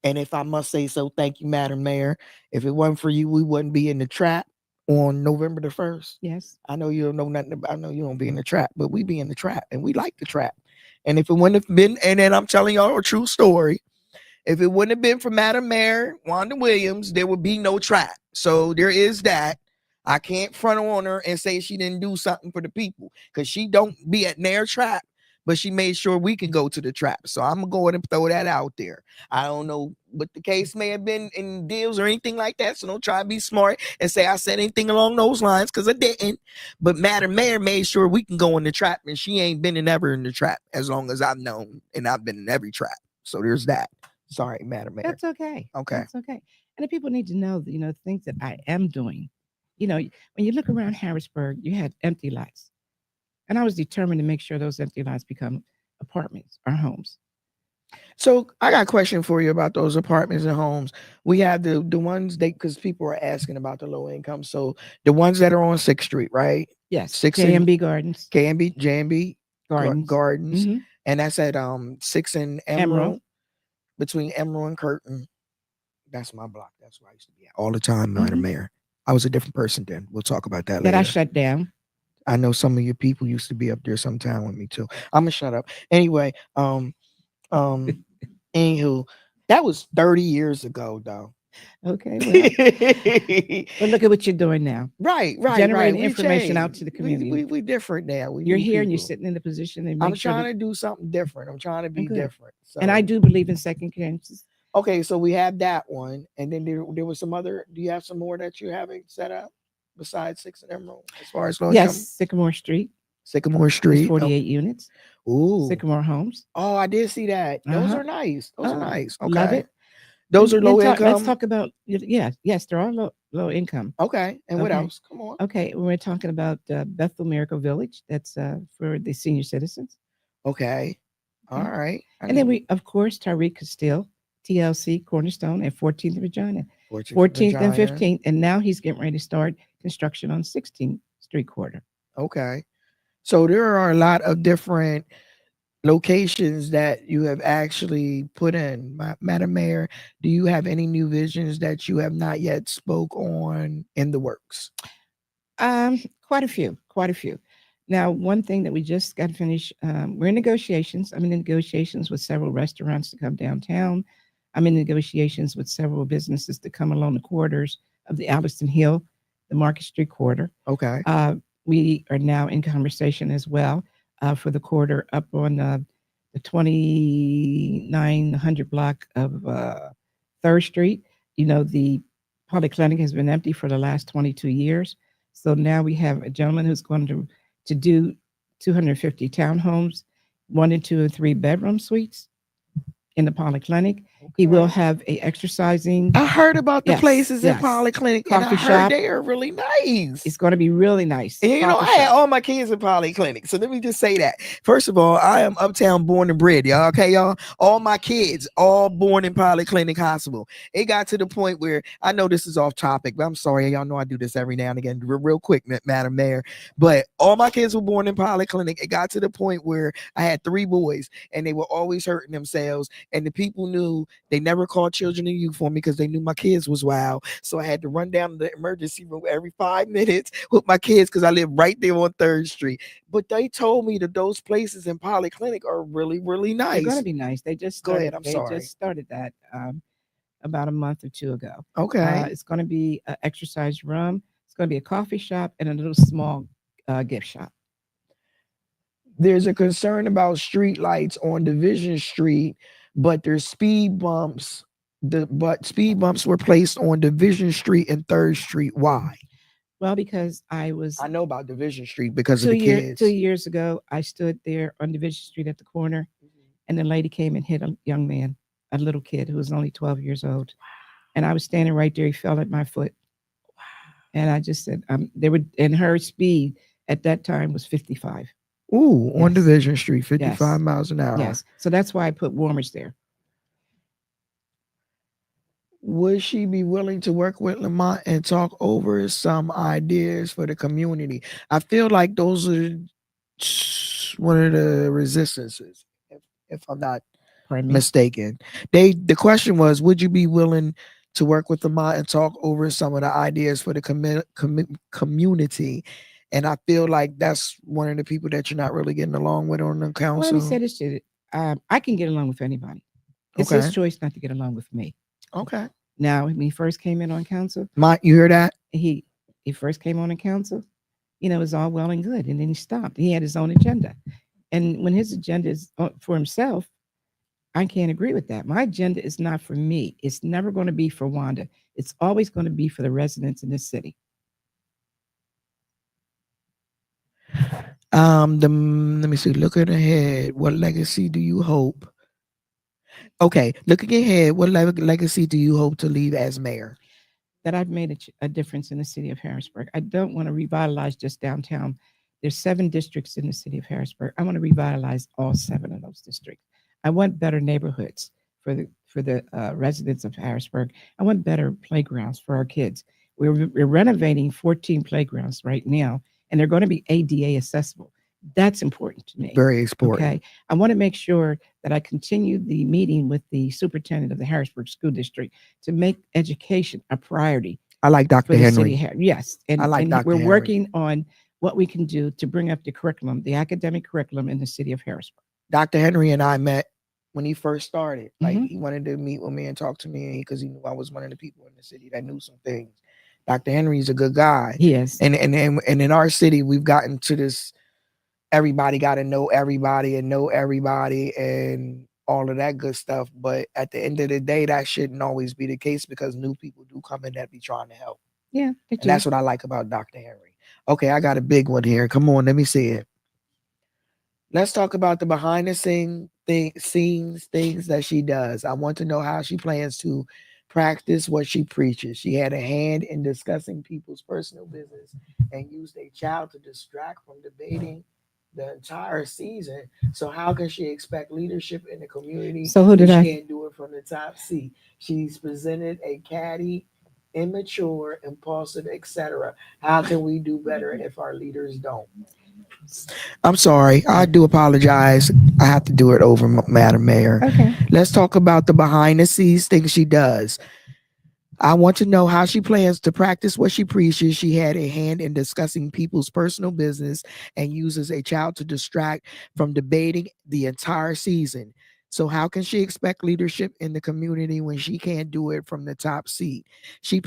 And if I must say so, thank you, Madam Mayor. If it wasn't for you, we wouldn't be in the trap on November the 1st.
Yes.
I know you don't know nothing about, I know you don't be in the trap, but we be in the trap and we like the trap. And if it wouldn't have been, and then I'm telling y'all a true story, if it wouldn't have been for Madam Mayor Wanda Williams, there would be no trap. So there is that. I can't front on her and say she didn't do something for the people because she don't be at their trap, but she made sure we can go to the trap. So I'm gonna go ahead and throw that out there. I don't know what the case may have been in deals or anything like that. So don't try to be smart and say I said anything along those lines because I didn't. But Madam Mayor made sure we can go in the trap, and she ain't been in ever in the trap as long as I've known, and I've been in every trap. So there's that. Sorry, Madam Mayor.
That's okay.
Okay.
That's okay. And the people need to know, things that I am doing. When you look around Harrisburg, you had empty lots. And I was determined to make sure those empty lots become apartments or homes.
So I got a question for you about those apartments and homes. We have the ones they because people are asking about the low income. So the ones that are on 6th Street, right?
Yes.
Six and
JMB Gardens,
KMB JMB
Gardens.
Gardens,
Hmm.
and that's at 6 and
Emerald.
Emerald between Emerald and Curtin. That's my block. That's where I used to be at all the time, Madam
Hmm.
Mayor. I was a different person then. We'll talk about that
That I
later.
shut down.
I know some of your people used to be up there sometime with me too. I'm gonna shut up. Anyway, um, anywho, that was 30 years ago though.
Okay, well, but look at what you're doing now.
Right.
Generating
We
information out
changed.
to the
We,
community.
we we different now. We
You're
new
here and you're
people.
sitting in the position and
I'm
make sure
trying
that
to do something different. I'm trying to
I'm
be
good.
different.
And I
So
do believe in second chances.
okay, so we have that one, and then there was some other. Do you have some more that you haven't set up besides Six and Emerald as far as low
Yes,
income?
Sycamore Street
Sycamore
is
Street. Oh,
48 units.
ooh.
Sycamore Homes.
Oh, I did see that. Those
Uh-huh.
are nice. Those are nice.
Love
Okay.
it.
Those are
Then
low
let's
income.
talk about, yes, they're all low income.
Okay. And what
Okay.
else? Come on.
Okay. We're talking about Bethel Miracle Village. That's for the senior citizens.
Okay. All
Okay.
right. I
And then
know
we, of course, Tariq Castile, TLC Cornerstone at 14th and Regina,
Fortune's
14th and
vagina.
15th. And now he's getting ready to start construction on 16th Street Quarter.
Okay. So there are a lot of different locations that you have actually put in. Madam Mayor, do you have any new visions that you have not yet spoke on in the works?
Quite a few, quite a few. Now, one thing that we just got to finish, we're in negotiations. I'm in negotiations with several restaurants to come downtown. I'm in negotiations with several businesses to come along the corridors of the Albertson Hill, the Market Street corridor.
Okay.
We are now in conversation as well for the corridor up on the 2900 block of 3rd Street. The polyclinic has been empty for the last 22 years. So now we have a gentleman who's going to do 250 townhomes, 1 and 2 and 3 bedroom suites in the polyclinic. He will
Okay.
have a exercising,
I heard about the
yes,
places in
yes,
Polyclinic and I
coffee
heard
shop.
they are really
It's
nice.
going to be really nice.
And
Coffee
I had
shop.
all my kids in Polyclinic. So let me just say that. First of all, I am uptown born and bred, y'all. Okay, y'all. All my kids, all born in Polyclinic Hospital. It got to the point where I know this is off topic, but I'm sorry. Y'all know I do this every now and again, real quick, Madam Mayor. But all my kids were born in Polyclinic. It got to the point where I had 3 boys and they were always hurting themselves. And the people knew they never called children in youth for me because they knew my kids was wild. So I had to run down to the emergency room every 5 minutes with my kids because I live right there on 3rd Street. But they told me that those places in Polyclinic are really, really
They're going to
nice.
be nice. They just
Go ahead.
started.
I'm
They
sorry.
just started that about a month or two ago.
Okay.
It's going to be an exercise room. It's going to be a coffee shop and a little small gift shop.
There's a concern about street lights on Division Street, but there's speed bumps. But speed bumps were placed on Division Street and 3rd Street. Why?
Well, because I was
I know about Division Street because of
two
the
year two
kids.
years ago. I stood there on Division Street at the corner, and the lady came and hit a young man, a little kid who was only 12 years old, and I was standing right there. He fell at my foot, and I just said, they were, and her speed at that time was 55.
Ooh, on
Yes,
Division Street, 55
yes,
miles an hour.
yes. So that's why I put warmers there.
Would she be willing to work with Lamont and talk over some ideas for the community? I feel like those are one of the resistances, if I'm not
Pardon me.
mistaken. The question was, would you be willing to work with Lamont and talk over some of the ideas for the community? And I feel like that's one of the people that you're not really getting along with on the
Well, let me say
council.
this to you. I can get along with anybody. It's his
Okay.
choice not to get along with me.
Okay.
Now, when he first came in on council,
My, you hear that?
he he first came on in council, it was all well and good, and then he stopped. He had his own agenda, and when his agenda is for himself, I can't agree with that. My agenda is not for me. It's never going to be for Wanda. It's always going to be for the residents in this city.
Let me see. Looking ahead, what legacy do you hope? Okay, looking ahead, what legacy do you hope to leave as mayor?
That I've made a difference in the city of Harrisburg. I don't want to revitalize just downtown. There's 7 districts in the city of Harrisburg. I want to revitalize all 7 of those districts. I want better neighborhoods for the residents of Harrisburg. I want better playgrounds for our kids. We're renovating 14 playgrounds right now, and they're going to be ADA accessible. That's important to me.
Very important.
Okay. I want to make sure that I continue the meeting with the superintendent of the Harrisburg School District to make education a priority
I like
for
Dr.
the city.
Henry.
Yes,
I like
we're
Dr. Henry.
working on what we can do to bring up the curriculum, the academic curriculum in the city of Harrisburg.
Dr. Henry and I met when he first started. Like
Hmm.
he wanted to meet with me and talk to me because he knew I was one of the people in the city that knew some things. Dr. Henry's a good guy,
Yes.
and in our city we've gotten to this. Everybody got to know everybody and know everybody and all of that good stuff. But at the end of the day, that shouldn't always be the case because new people do come in that be trying to help,
Yeah, they
and
do.
that's what I like about Dr. Henry. Okay, I got a big one here. Come on, let me see it. Let's talk about the behind the scenes things that she does. I want to know how she plans to practice what she preaches. She had a hand in discussing people's personal business and used a child to distract from debating the entire season. So how can she expect leadership in the community
So who
when
did
she
I?
can't do it from the top seat? She's presented a catty, immature, impulsive, etc. How can we do better if our leaders don't? I'm sorry. I do apologize. I have to do it over, Madam Mayor.
Okay.
Let's talk about the behind the scenes things she does. I want to know how she plans to practice what she preaches. She had a hand in discussing people's personal business and uses a child to distract from debating the entire season. So how can she expect leadership in the community when she can't do it from the top seat? She's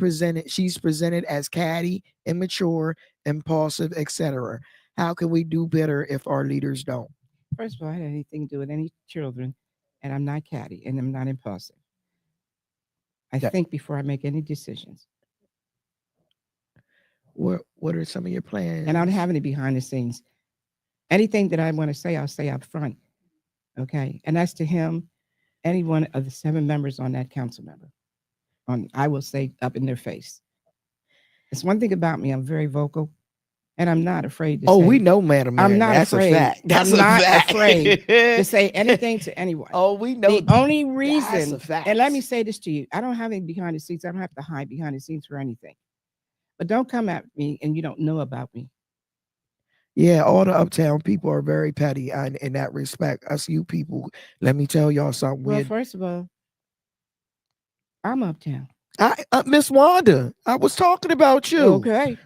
presented as catty, immature, impulsive, etc. How can we do better if our leaders don't?
First of all, I had anything to do with any children, and I'm not catty and I'm not impulsive. I
That
think before I make any decisions,
what are some of your
and I don't
plans?
have any behind the scenes. Anything that I want to say, I'll say up front. Okay, and that's to him, any one of the 7 members on that council member. I will say up in their face. It's one thing about me. I'm very vocal, and I'm not afraid to
Oh, we
say.
know, Madam
I'm
Mayor.
not
That's a
afraid.
fact. That's
I'm
a
not
fact.
afraid to say anything to anyone.
Oh, we know.
The only
That's a
reason, and let me
fact.
say this to you, I don't have any behind the scenes. I don't have to hide behind the scenes for anything. But don't come at me and you don't know about me.
Yeah, all the uptown people are very petty in that respect. Us, you people, let me tell y'all something.
Well,
We,
first of all, I'm uptown.
Miss Wanda, I was talking about you.
Okay.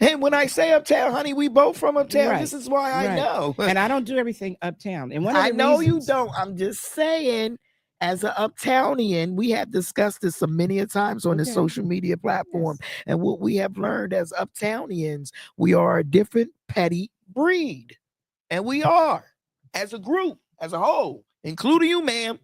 And when I say uptown, honey, we both from uptown. This
Right.
is why I
Right.
know.
And I don't do everything uptown. And one of
I
the
know you
reasons,
don't. I'm just saying, as an uptownian, we have discussed this so many a times on the
okay,
social media platform.
yes.
And what we have learned as uptownians, we are a different petty breed. And we are, as a group, as a whole, including you, ma'am.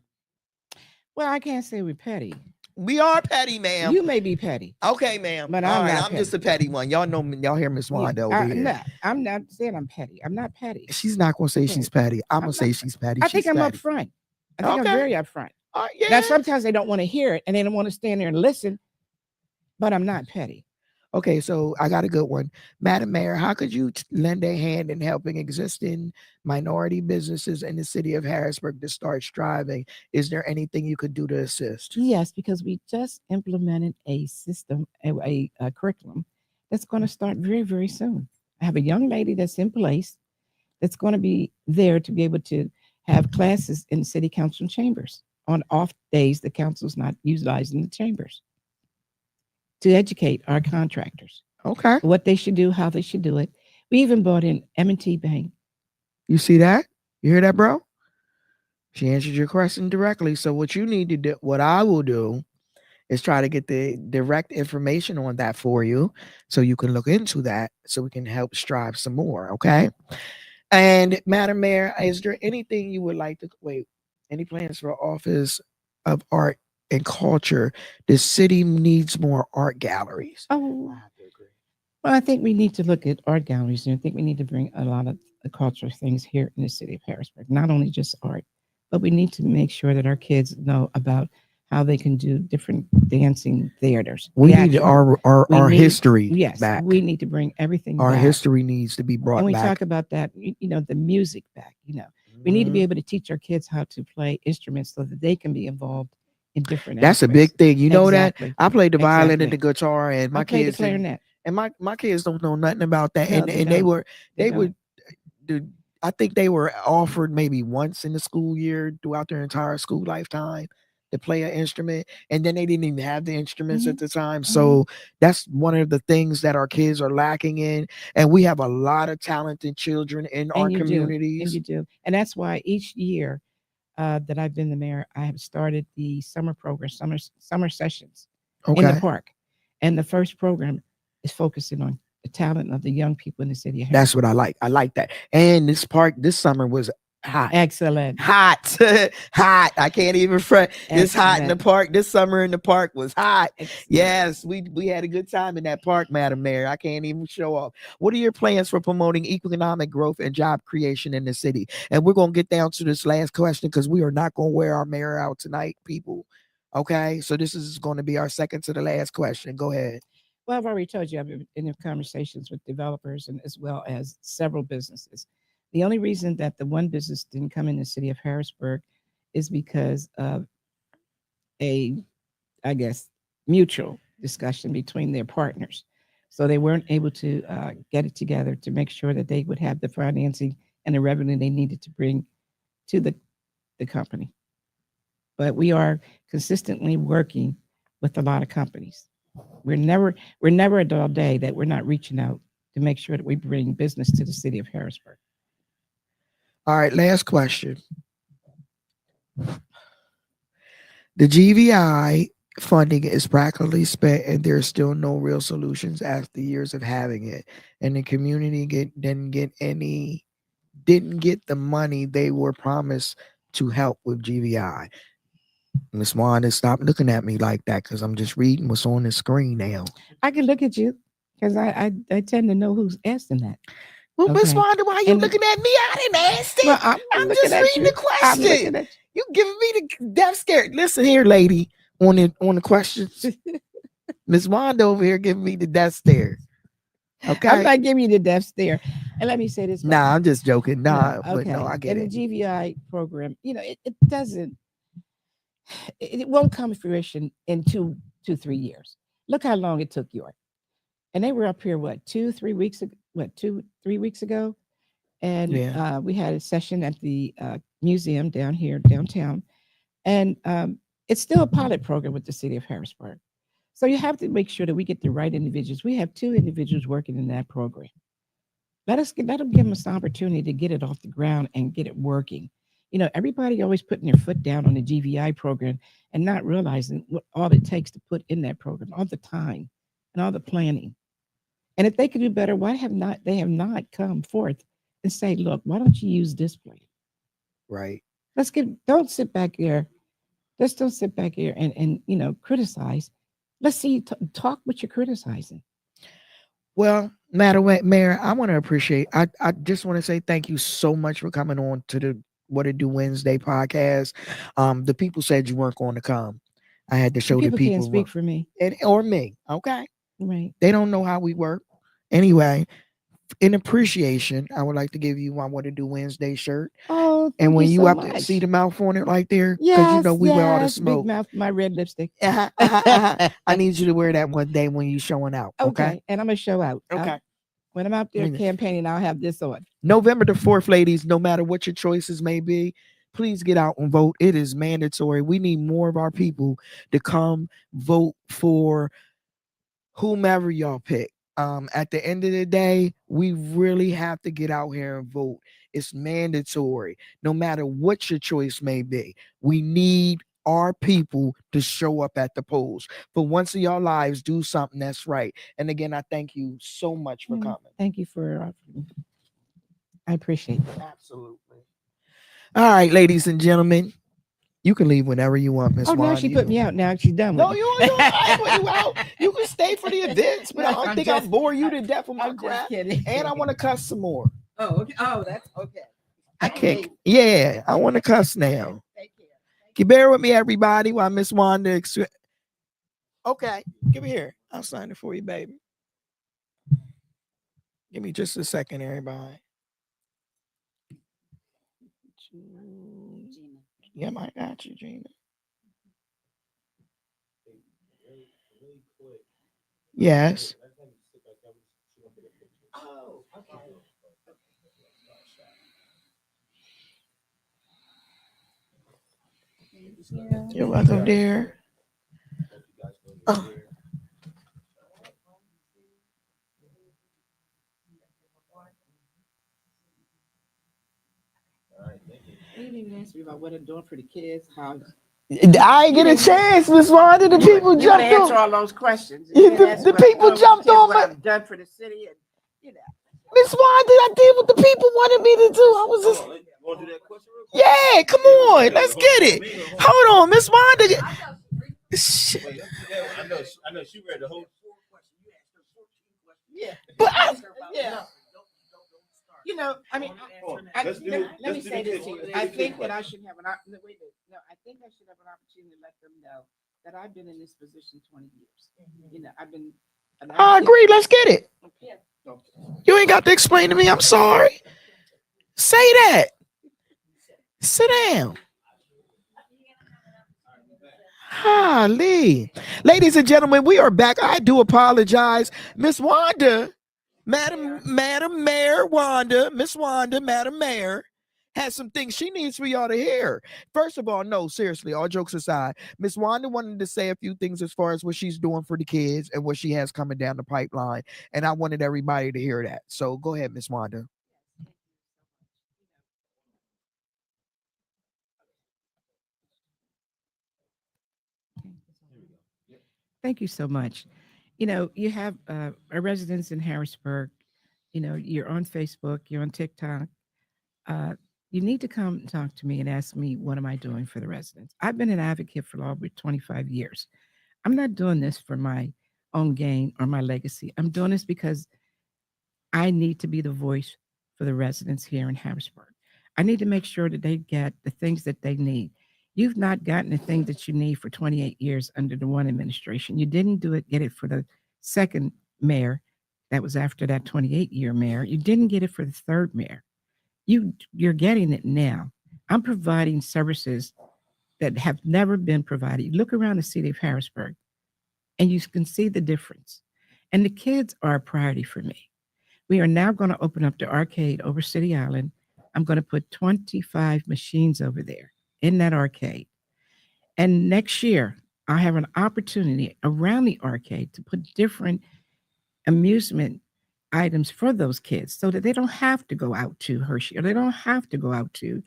Well, I can't say we're petty.
We are petty, ma'am.
You may be petty,
Okay, ma'am.
but
All
I'm
right,
not
I'm just
petty.
a petty one. Y'all know me. Y'all hear Miss
Yeah,
Wanda over here.
I'm not saying I'm petty. I'm not petty.
She's not gonna say she's
Okay.
petty. I'm gonna
I'm not.
say she's petty.
I think
She's
I'm
petty.
upfront. I think I'm
Okay.
very upfront. Now,
Yeah.
sometimes they don't want to hear it and they don't want to stand there and listen, but I'm not petty.
Okay, so I got a good one. Madam Mayor, how could you lend a hand in helping existing minority businesses in the city of Harrisburg to start striving? Is there anything you could do to assist?
Yes, because we just implemented a system, a curriculum that's going to start very, very soon. I have a young lady that's in place that's going to be there to be able to have classes in city council chambers on off days the council's not utilizing the chambers to educate our contractors.
Okay.
what they should do, how they should do it. We even brought in M&T Bank.
You see that? You hear that, bro? She answered your question directly. So what you need to do, what I will do, is try to get the direct information on that for you, so you can look into that, so we can help strive some more. Okay. And Madam Mayor, is there anything you would like to wait? Any plans for Office of Art and Culture? The city needs more art galleries.
Oh,
I have to agree.
well, I think we need to look at art galleries, and I think we need to bring a lot of the cultural things here in the city of Harrisburg, not only just art, but we need to make sure that our kids know about how they can do different dancing theaters,
We need
theatrical. We
our
need,
history
yes,
back.
we need to bring everything
Our
back.
history needs to be
And
brought
we
back.
talk about that, the music back, we need to be
Mhm.
able to teach our kids how to play instruments so that they can be involved in different
That's a
aspects.
big thing. You know that
Exactly.
I played the violin and
Exactly.
the guitar, and
I
my
played the
kids didn't.
clarinet.
And my kids don't know nothing about that.
No, they
And they
don't.
were
They
they
don't.
would the I think they were offered maybe once in the school year throughout their entire school lifetime to play an instrument, and then they didn't even have the instruments
Hmm.
at the time.
Hmm.
So that's one of the things that our kids are lacking in, and we have a lot of talented children in our
And you do. And
communities.
you do. And that's why each year that I've been the mayor, I have started the summer program, summer sessions in the
Okay.
park. And the first program is focusing on the talent of the young people in the city of
That's what
Harrisburg.
I like. I like that. And this park this summer was hot.
Excellent.
Hot. Hot. I can't even front. It's hot in the
Excellent.
park. This summer in the park was hot.
Excellent.
Yes, we had a good time in that park, Madam Mayor. I can't even show off. What are your plans for promoting economic growth and job creation in the city? And we're gonna get down to this last question because we are not gonna wear our mayor out tonight, people. Okay, so this is going to be our second to the last question. Go ahead.
Well, I've already told you I've been in conversations with developers and as well as several businesses. The only reason that the one business didn't come in the city of Harrisburg is because of a, I guess, mutual discussion between their partners. So they weren't able to get it together to make sure that they would have the financing and the revenue they needed to bring to the company. But we are consistently working with a lot of companies. We're never a dull day that we're not reaching out to make sure that we bring business to the city of Harrisburg.
All right, last question. The GVI funding is practically spent, and there's still no real solutions after years of having it. And the community didn't get the money they were promised to help with GVI. Miss Wanda, stop looking at me like that because I'm just reading what's on the screen now.
I can look at you because I tend to know who's asking that.
Well, Miss
Okay,
Wanda, why you
and
looking at me? I didn't ask
well,
it.
I'm
I'm
looking
just
at
reading the
you. I'm
question.
looking at
You giving me the death stare. Listen here, lady, on the questions.
you.
Miss Wanda over here giving me the death stare.
I'm
Okay.
not giving you the death stare. And let me say this about
Nah, I'm just joking.
no,
Nah, but no,
okay.
I get
And the
it.
GVI program, it doesn't, it won't come to fruition in 3 years. Look how long it took yours. And they were up here, what, 2, 3 weeks ago? What, 2, 3 weeks ago? And
Yeah.
we had a session at the museum down here, downtown. And it's still a pilot program with the city of Harrisburg. So you have to make sure that we get the right individuals. We have 2 individuals working in that program. Let them give us the opportunity to get it off the ground and get it working. Everybody always putting their foot down on the GVI program and not realizing what all it takes to put in that program, all the time and all the planning. And if they could do better, why have not they have not come forth and say, look, why don't you use this plan?
Right.
Let's get don't sit back there. Let's don't sit back here and criticize. Let's see talk what you're criticizing.
Well, matter what, Mayor, I want to appreciate. I just want to say thank you so much for coming on to the What It Do Wednesday podcast. The people said you weren't going to come. I had to
The
show the
people can't
people
speak for me.
or me. Okay,
Right.
they don't know how we work. Anyway, in appreciation, I would like to give you my What to Do Wednesday shirt.
Oh,
And
thank you
when you
so
up to see
much.
the mouth on it right there, because you know
Yes,
we wear all the
yes. Big
smoke.
mouth, my red lipstick.
I need you to wear that one day when you showing out. Okay.
Okay, and I'm gonna show out.
Okay.
When I'm out there campaigning, I'll have this on.
November the 4th, ladies, no matter what your choices may be, please get out and vote. It is mandatory. We need more of our people to come vote for whomever y'all pick. At the end of the day, we really have to get out here and vote. It's mandatory, no matter what your choice may be. We need our people to show up at the polls. For once in your lives, do something that's right. And again, I thank you so much for coming.
Thank you for. I appreciate that.
Absolutely. All right, ladies and gentlemen, you can leave whenever you want, Miss
Oh, now
Wanda.
she put me out. Now she's done with
No,
me.
I ain't put you out. You can stay for the events, but
No,
I don't
I'm
think
just-
I bore you to death with my
I'm just
crap.
kidding.
And I want to cuss some more.
Oh, okay. Oh, that's okay.
I can't. Yeah, I want to cuss now.
Take care.
You bear with me, everybody, while Miss Wanda. Okay, give it here. I'll sign it for you, baby. Give me just a second, everybody. Yeah, I got you, Gina. Yes. Oh, okay. You're welcome, dear. Oh.
You didn't even ask me about what I'm doing for the kids. How
I ain't get a chance, Miss Wanda. The people
you
jumped
answer
on.
all those questions.
The people jumped on
what
my.
I've done for the city, and you know.
Miss Wanda, I did what the people wanted me to do. I was just. Yeah, come on, let's get it. Hold on, Miss Wanda.
I know she read the whole.
Yeah,
But
yeah. You know, I mean, let me say this to you. I think that I should have an opportunity. Wait a minute. No, I think I should have an opportunity to let them know that I've been in this position 20 years. You know, I've been.
I agree. Let's get it.
Okay.
You ain't got to explain to me. I'm sorry. Say that. Sit down. Holly. Ladies and gentlemen, we are back. I do apologize. Miss Wanda, Madam Mayor Wanda, Miss Wanda, Madam Mayor, has some things she needs for y'all to hear. First of all, no, seriously, all jokes aside, Miss Wanda wanted to say a few things as far as what she's doing for the kids and what she has coming down the pipeline. And I wanted everybody to hear that. So go ahead, Miss Wanda.
Thank you so much. You know, you have a residence in Harrisburg. You know, you're on Facebook, you're on TikTok. Uh, you need to come talk to me and ask me, what am I doing for the residents? I've been an advocate for over 25 years. I'm not doing this for my own gain or my legacy. I'm doing this because I need to be the voice for the residents here in Harrisburg. I need to make sure that they get the things that they need. You've not gotten the things that you need for 28 years under the one administration. You didn't get it for the second mayor that was after that 28-year mayor. You didn't get it for the third mayor. You're getting it now. I'm providing services that have never been provided. Look around the city of Harrisburg and you can see the difference. And the kids are a priority for me. We are now going to open up the arcade over City Island. I'm going to put 25 machines over there in that arcade. And next year, I have an opportunity around the arcade to put different amusement items for those kids so that they don't have to go out to Hershey or they don't have to go out to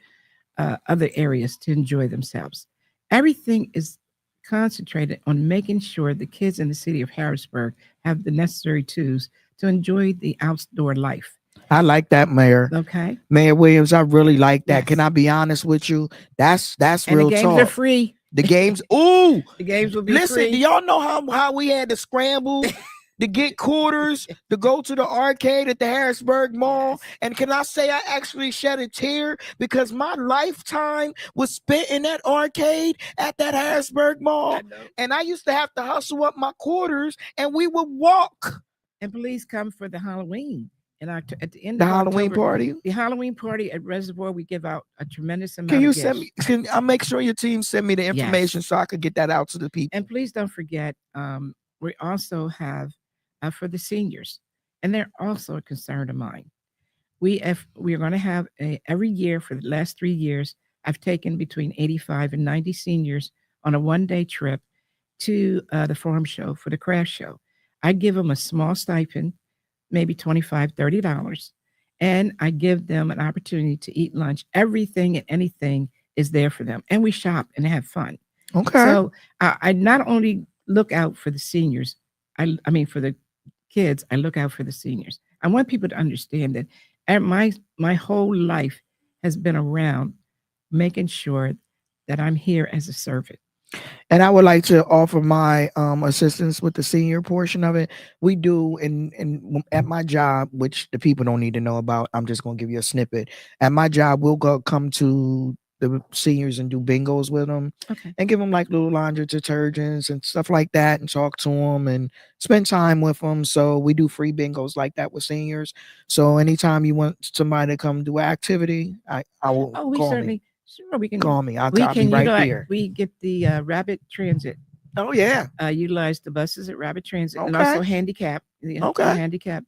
other areas to enjoy themselves. Everything is concentrated on making sure the kids in the city of Harrisburg have the necessary tools to enjoy the outdoor life.
I like that, Mayor.
Okay.
Mayor Williams, I really like that.
Yes.
Can I be honest with you? That's
And
real
the games
talk.
are free.
The games, ooh,
The games will be
listen,
free.
do y'all know how we had to scramble to get quarters to go to the arcade at the Harrisburg Mall?
Yes.
And can I say I actually shed a tear because my lifetime was spent in that arcade at that Harrisburg Mall. And I used to have to hustle up my quarters and we would walk.
And please come for the Halloween. And at the end
The
of
Halloween
October,
party.
the Halloween party at Reservoir, we give out a tremendous amount
Can you
of gifts.
send me? Can I make sure your team send me the information
Yes.
so I could get that out to the people?
And please don't forget, we also have for the seniors, and they're also a concern of mine. We are going to have every year for the last 3 years. I've taken between 85 and 90 seniors on a one-day trip to the farm show for the craft show. I give them a small stipend, maybe $25, $30, and I give them an opportunity to eat lunch. Everything and anything is there for them. And we shop and have fun.
Okay.
So I not only look out for the seniors, I mean, for the kids, I look out for the seniors. I want people to understand that my whole life has been around making sure that I'm here as a servant.
And I would like to offer my assistance with the senior portion of it. We do at my job, which the people don't need to know about. I'm just gonna give you a snippet. At my job, we'll go come to the seniors and do bingos with them
Okay.
and give them like little laundry detergents and stuff like that and talk to them and spend time with them. So we do free bingos like that with seniors. So anytime you want somebody to come do an activity, I will
Oh, we
call me.
certainly sure
Call me. I'll be
we can
right
utilize
there.
we get the rapid transit
Oh yeah.
utilize the buses at Rapid Transit and
Okay.
also handicap. The
Okay.
handicap.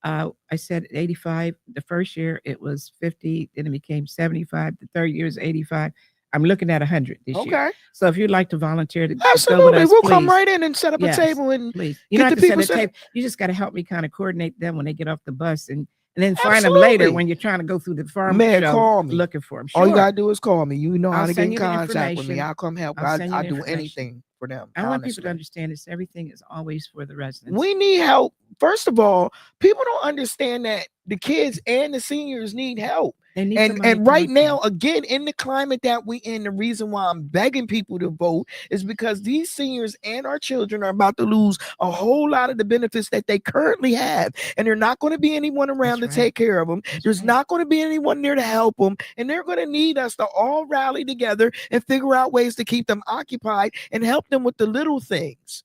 I said 85. The first year it was 50, then it became 75. The third year is 85. I'm looking at 100 this year.
Okay.
So if you'd like to volunteer to go with
Absolutely.
us,
We'll come
please.
right in and set up a
Yes,
table and
please. You don't
get
have
the
to set
people
a
set up.
table. You just got to help me kind of coordinate them when they get off the bus and then find them later
Absolutely.
when you're trying to go through the farm
Man,
show
call me.
looking for them.
All you
Sure.
gotta do is call me. You know how
I'll
to get
send
in
you the
contact with me.
information.
I'll come help.
I'll send you
I
the
do
information.
anything for them.
I want people to
Honestly.
understand this. Everything is always for the residents.
We need help. First of all, people don't understand that the kids and the seniors need help.
They need
And
somebody to
right
talk to.
now, again, in the climate that we in, the reason why I'm begging people to vote is because these seniors and our children are about to lose a whole lot of the benefits that they currently have. And there's not going to be anyone around
That's
to
right.
take care of them.
That's
There's
right.
not going to be anyone there to help them. And they're going to need us to all rally together and figure out ways to keep them occupied and help them with the little things,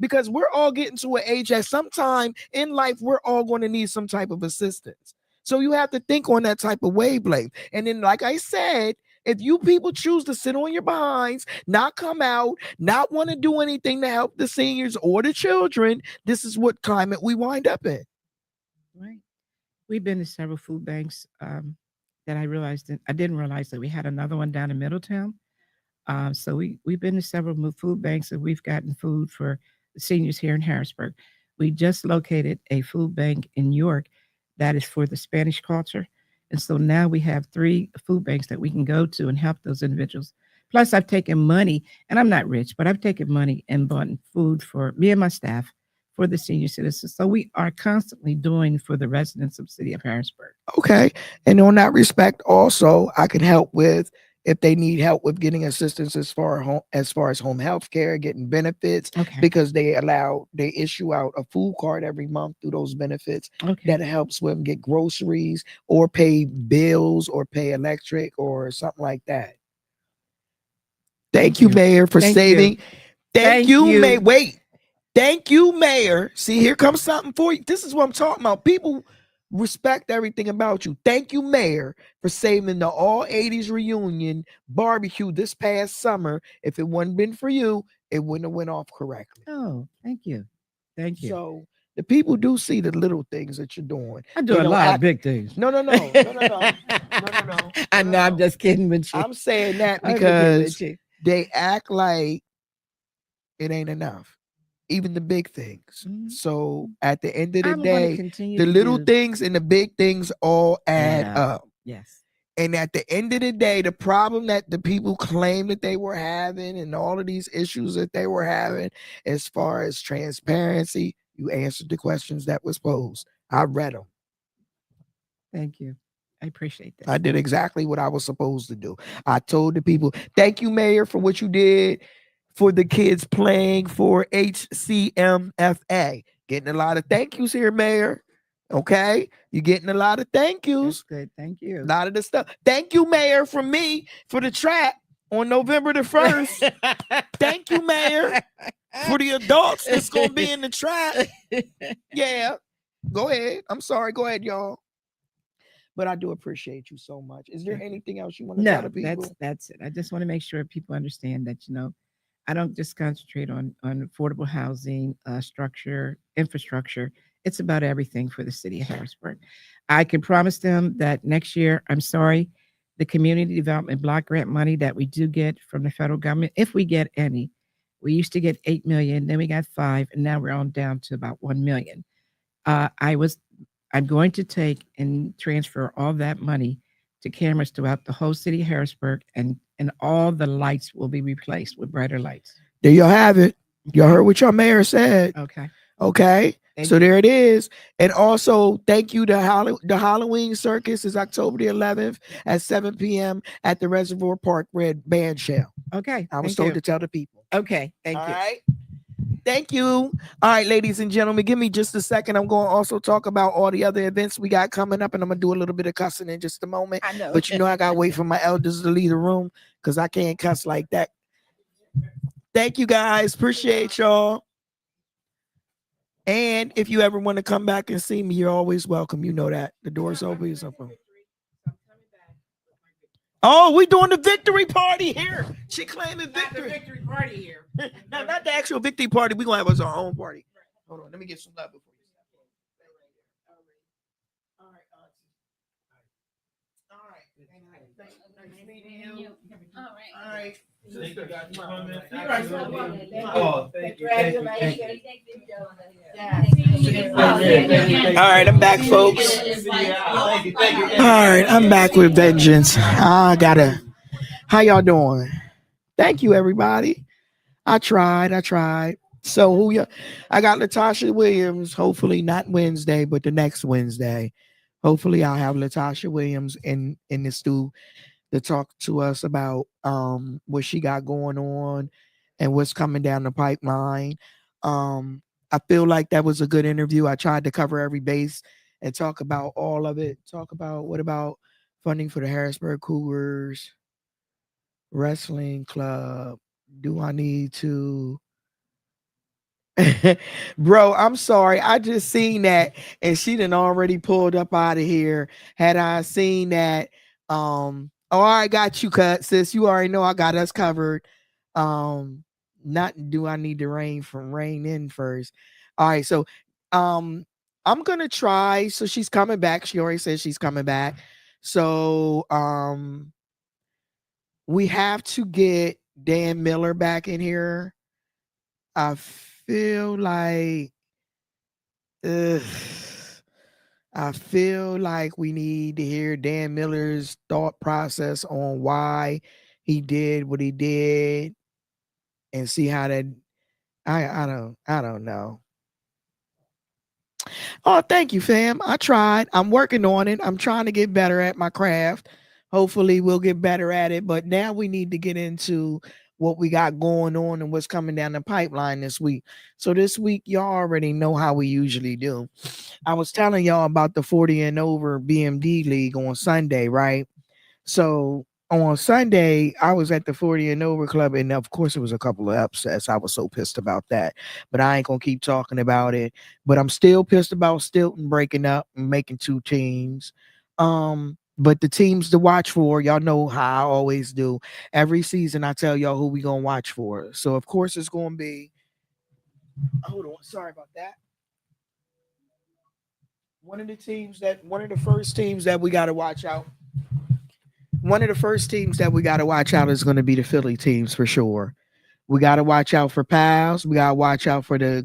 because we're all getting to an age at some time in life we're all going to need some type of assistance. So you have to think on that type of wavelength. And then, like I said, if you people choose to sit on your behinds, not come out, not want to do anything to help the seniors or the children, this is what climate we wind up in.
Right. We've been to several food banks that I realized that I didn't realize that we had another one down in Middletown. So we've been to several food banks and we've gotten food for the seniors here in Harrisburg. We just located a food bank in York that is for the Spanish culture. And so now we have 3 food banks that we can go to and help those individuals. Plus, I've taken money, and I'm not rich, but I've taken money and bought food for me and my staff for the senior citizens. So we are constantly doing for the residents of the city of Harrisburg.
Okay. And on that respect, also, I can help with if they need help with getting assistance as far as home health care, getting benefits,
Okay.
because they issue out a food card every month through those benefits
Okay.
that helps them get groceries or pay bills or pay electric or something like that. Thank you, Mayor, for
Thank you.
saving. Thank
Thank
you, Mayor.
you.
Wait. Thank you, Mayor. See, here comes something for you. This is what I'm talking about. People respect everything about you. Thank you, Mayor, for saving the all 80s reunion barbecue this past summer. If it wouldn't been for you, it wouldn't have went off correctly.
Oh, thank you. Thank you.
So the people do see the little things that you're doing.
I do
They
a
don't
lot of
act.
big things.
No, no, no, no, no, no, no, no, no.
I
No,
know. I'm
no.
just kidding with you.
I'm saying that
I'm just kidding with
because
you.
they act like it ain't enough, even the big things.
Mhm.
So at the end of the
I'm going to
day,
continue
the
to
little
do.
things and the big things all add
Add up.
up.
Yes.
And at the end of the day, the problem that the people claim that they were having and all of these issues that they were having, as far as transparency, you answered the questions that was posed. I read them.
Thank you. I appreciate that.
I did exactly what I was supposed to do. I told the people, thank you, Mayor, for what you did for the kids playing for HCMFA. Getting a lot of thank yous here, Mayor. Okay? You're getting a lot of thank
That's
yous.
good. Thank
A
you.
lot of the stuff. Thank you, Mayor, from me for the track on November the 1st. Thank you, Mayor, for the adults that's going to be in the track. Yeah. Go ahead. I'm sorry. Go ahead, y'all. But I do appreciate you so much. Is there
Thank you.
anything else you want to tell
No,
the people?
that's it. I just want to make sure people understand that I don't just concentrate on affordable housing, structure, infrastructure. It's about everything for the city of Harrisburg. I can promise them that next year, I'm sorry, the community development block grant money that we do get from the federal government, if we get any, We used to get 8 million, then we got 5, and now we're on down to about 1 million. Uh, I was, I'm going to take and transfer all that money to cameras throughout the whole city of Harrisburg, and all the lights will be replaced with brighter lights.
There y'all have it. Y'all
Okay.
heard what your mayor said.
Okay.
Okay.
Thank
So
you.
there it is. And also, thank you to the Halloween Circus is October the 11th at 7 p.m. at the Reservoir Park Red Band Shell.
Okay.
I was
Thank
told
you.
to tell the people.
Okay. Thank
All
you.
right. Thank you. All right, ladies and gentlemen, give me just a second. I'm going to also talk about all the other events we got coming up, and I'm going to do a little bit of cussing in just a moment.
I know.
But you know, I got to wait for my elders to leave the room because I can't cuss like that. Thank you guys. Appreciate y'all. And if you ever want to come back and see me, you're always welcome. You know that. The door's always open. Oh, we doing the victory party here. She claiming victory.
victory party here.
No, not the actual victory party. We're going to have our own party. Hold on. Let me get some love before you. All right, All right. Nice meeting you.
All
All right.
Thank you guys for coming.
You're right, so welcome.
Oh, thank you. Thank you. Thank you.
All right, I'm back, folks.
Thank you. Thank you.
All right, I'm back with vengeance. I gotta. How y'all doing? Thank you, everybody. I tried. So who you? I got Latasha Williams. Hopefully not Wednesday, but the next Wednesday. Hopefully I'll have Latasha Williams in the stew to talk to us about what she got going on and what's coming down the pipeline. I feel like that was a good interview. I tried to cover every base and talk about all of it. Talk about what about funding for the Harrisburg Cougars wrestling club. Do I need to Bro, I'm sorry. I just seen that and she done already pulled up out of here. Had I seen that, oh, I got you cut, sis. You already know I got us covered. Um, not do I need to rain in first. All right, so um I'm gonna try. So she's coming back. She already said she's coming back. So we have to get Dan Miller back in here. I feel like ugh, I feel like we need to hear Dan Miller's thought process on why he did what he did and see how that I don't know. Oh, thank you, fam. I tried. I'm working on it. I'm trying to get better at my craft. Hopefully, we'll get better at it. But now we need to get into what we got going on and what's coming down the pipeline this week. So this week, y'all already know how we usually do. I was telling y'all about the 40 and over BMD league on Sunday, right? So on Sunday, I was at the 40 and over club, and of course, it was a couple of upsets. I was so pissed about that, but I ain't gonna keep talking about it. But I'm still pissed about Stilton breaking up and making two teams. But the teams to watch for, y'all know how I always do. Every season, I tell y'all who we gonna watch for. So of course, it's gonna be. Hold on, sorry about that. One of the first teams that we got to watch out. One of the first teams that we got to watch out is going to be the Philly teams for sure. We got to watch out for pals. We got to watch out for the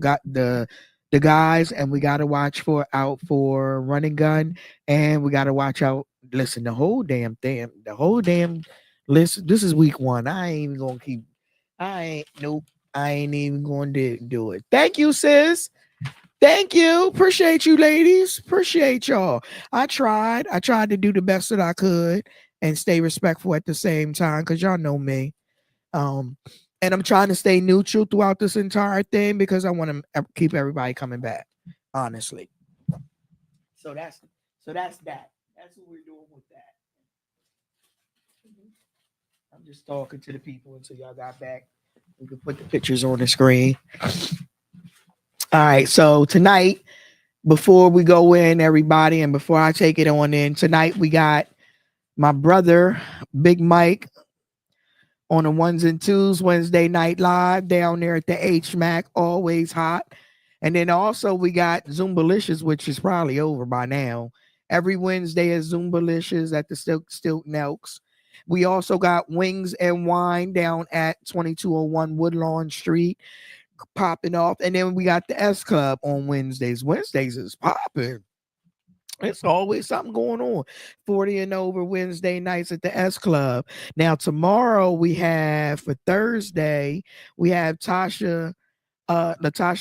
guys, and we got to watch for out for running gun, and we got to watch out. Listen, the whole damn thing, the whole damn. Listen, this is week one. I ain't even gonna keep. I ain't nope. I ain't even going to do it. Thank you, sis. Thank you. Appreciate you, ladies. Appreciate y'all. I tried to do the best that I could and stay respectful at the same time because y'all know me. Um, and I'm trying to stay neutral throughout this entire thing because I want to keep everybody coming back. Honestly. So that's that. That's what we're doing with that. I'm just talking to the people until y'all got back. We can put the pictures on the screen. All right. So tonight, before we go in, everybody, and before I take it on in, tonight we got my brother, Big Mike, on the ones and twos Wednesday night live down there at the HMAC, always hot. And then also we got Zoombalicious, which is probably over by now. Every Wednesday is Zoombalicious at the Stilton Elks. We also got Wings and Wine down at 2201 Woodlawn Street popping off. And then we got the S Club on Wednesdays. Wednesdays is popping. It's always something going on. 40 and over Wednesday nights at the S Club. Now, tomorrow we have for Thursday, we have Latasha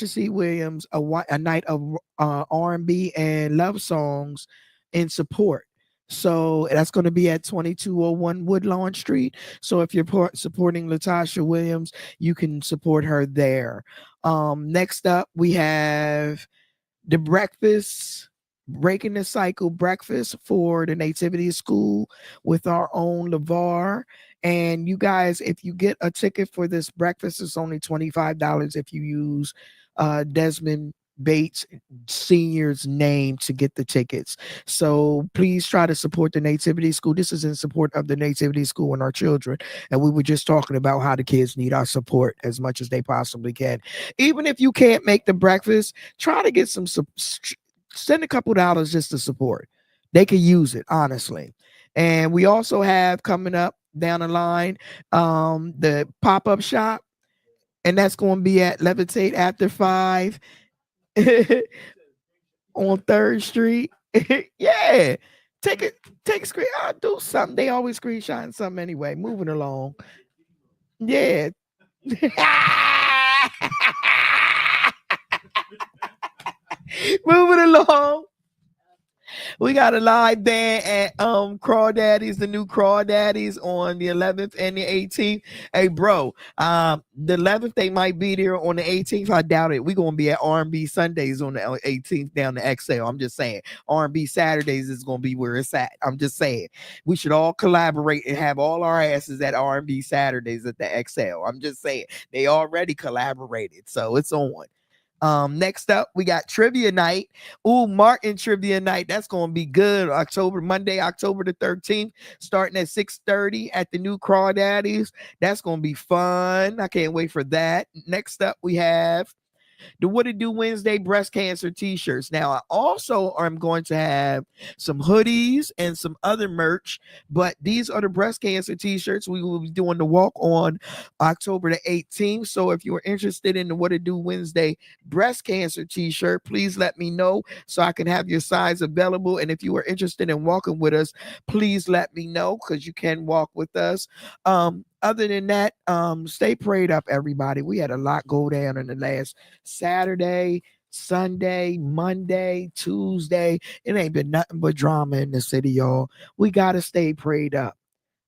C. Williams, a night of R&B and love songs in support. So that's going to be at 2201 Woodlawn Street. So if you're supporting Latasha Williams, you can support her there. Next up, we have the breakfast, breaking the cycle breakfast for the Nativity School with our own LeVar. And you guys, if you get a ticket for this breakfast, it's only $25 if you use Desmond Bates Senior's name to get the tickets. So please try to support the Nativity School. This is in support of the Nativity School and our children. And we were just talking about how the kids need our support as much as they possibly can. Even if you can't make the breakfast, try to get send a couple dollars just to support. They could use it, honestly. And we also have coming up down the line the pop-up shop, and that's going to be at Levitate After 5 on 3rd Street. Yeah. Take a screen. I'll do something. They always screenshotting something anyway. Moving along. Yeah. Moving along. We got a live band at Crawdaddies, the new Crawdaddies on the 11th and the 18th. Hey, bro, the 11th they might be there. On the 18th, I doubt it. We're gonna be at R&B Sundays on the 18th down the XL. I'm just saying, R&B Saturdays is gonna be where it's at. I'm just saying, we should all collaborate and have all our asses at R&B Saturdays at the XL. I'm just saying, they already collaborated, so it's on. Next up, we got trivia night. Ooh, Martin trivia night. That's gonna be good. Monday, October the 13th, starting at 6:30 at the new Crawdaddies. That's gonna be fun. I can't wait for that. Next up, we have the What It Do Wednesday breast cancer t-shirts. Now, I also am going to have some hoodies and some other merch, but these are the breast cancer t-shirts. We will be doing the walk on October the 18th. So if you're interested in the What It Do Wednesday breast cancer t-shirt, please let me know so I can have your size available. And if you are interested in walking with us, please let me know because you can walk with us. Other than that, stay prayed up, everybody. We had a lot go down in the last Saturday, Sunday, Monday, Tuesday. It ain't been nothing but drama in the city, y'all. We gotta stay prayed up.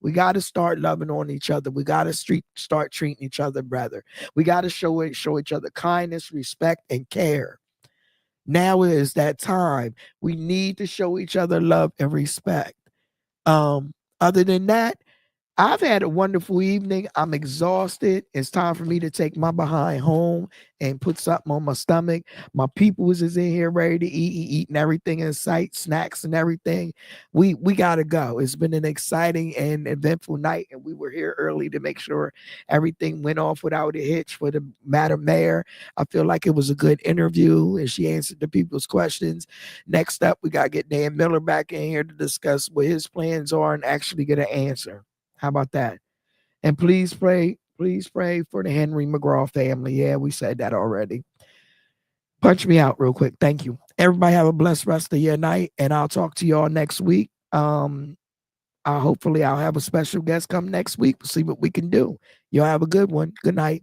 We got to start loving on each other. We got to start treating each other better. We got to show each other kindness, respect, and care. Now is that time. We need to show each other love and respect. Other than that, I've had a wonderful evening. I'm exhausted. It's time for me to take my behind home and put something on my stomach. My people is in here ready to eating everything in sight, snacks and everything. We gotta go. It's been an exciting and eventful night, and we were here early to make sure everything went off without a hitch for the Madam Mayor. I feel like it was a good interview, and she answered the people's questions. Next up, we gotta get Dan Miller back in here to discuss what his plans are and actually get an answer. How about that? And please pray for the Henry McGraw family. Yeah, we said that already. Punch me out real quick. Thank you. Everybody have a blessed rest of your night, and I'll talk to y'all next week. Hopefully I'll have a special guest come next week. We'll see what we can do. Y'all have a good one. Good night.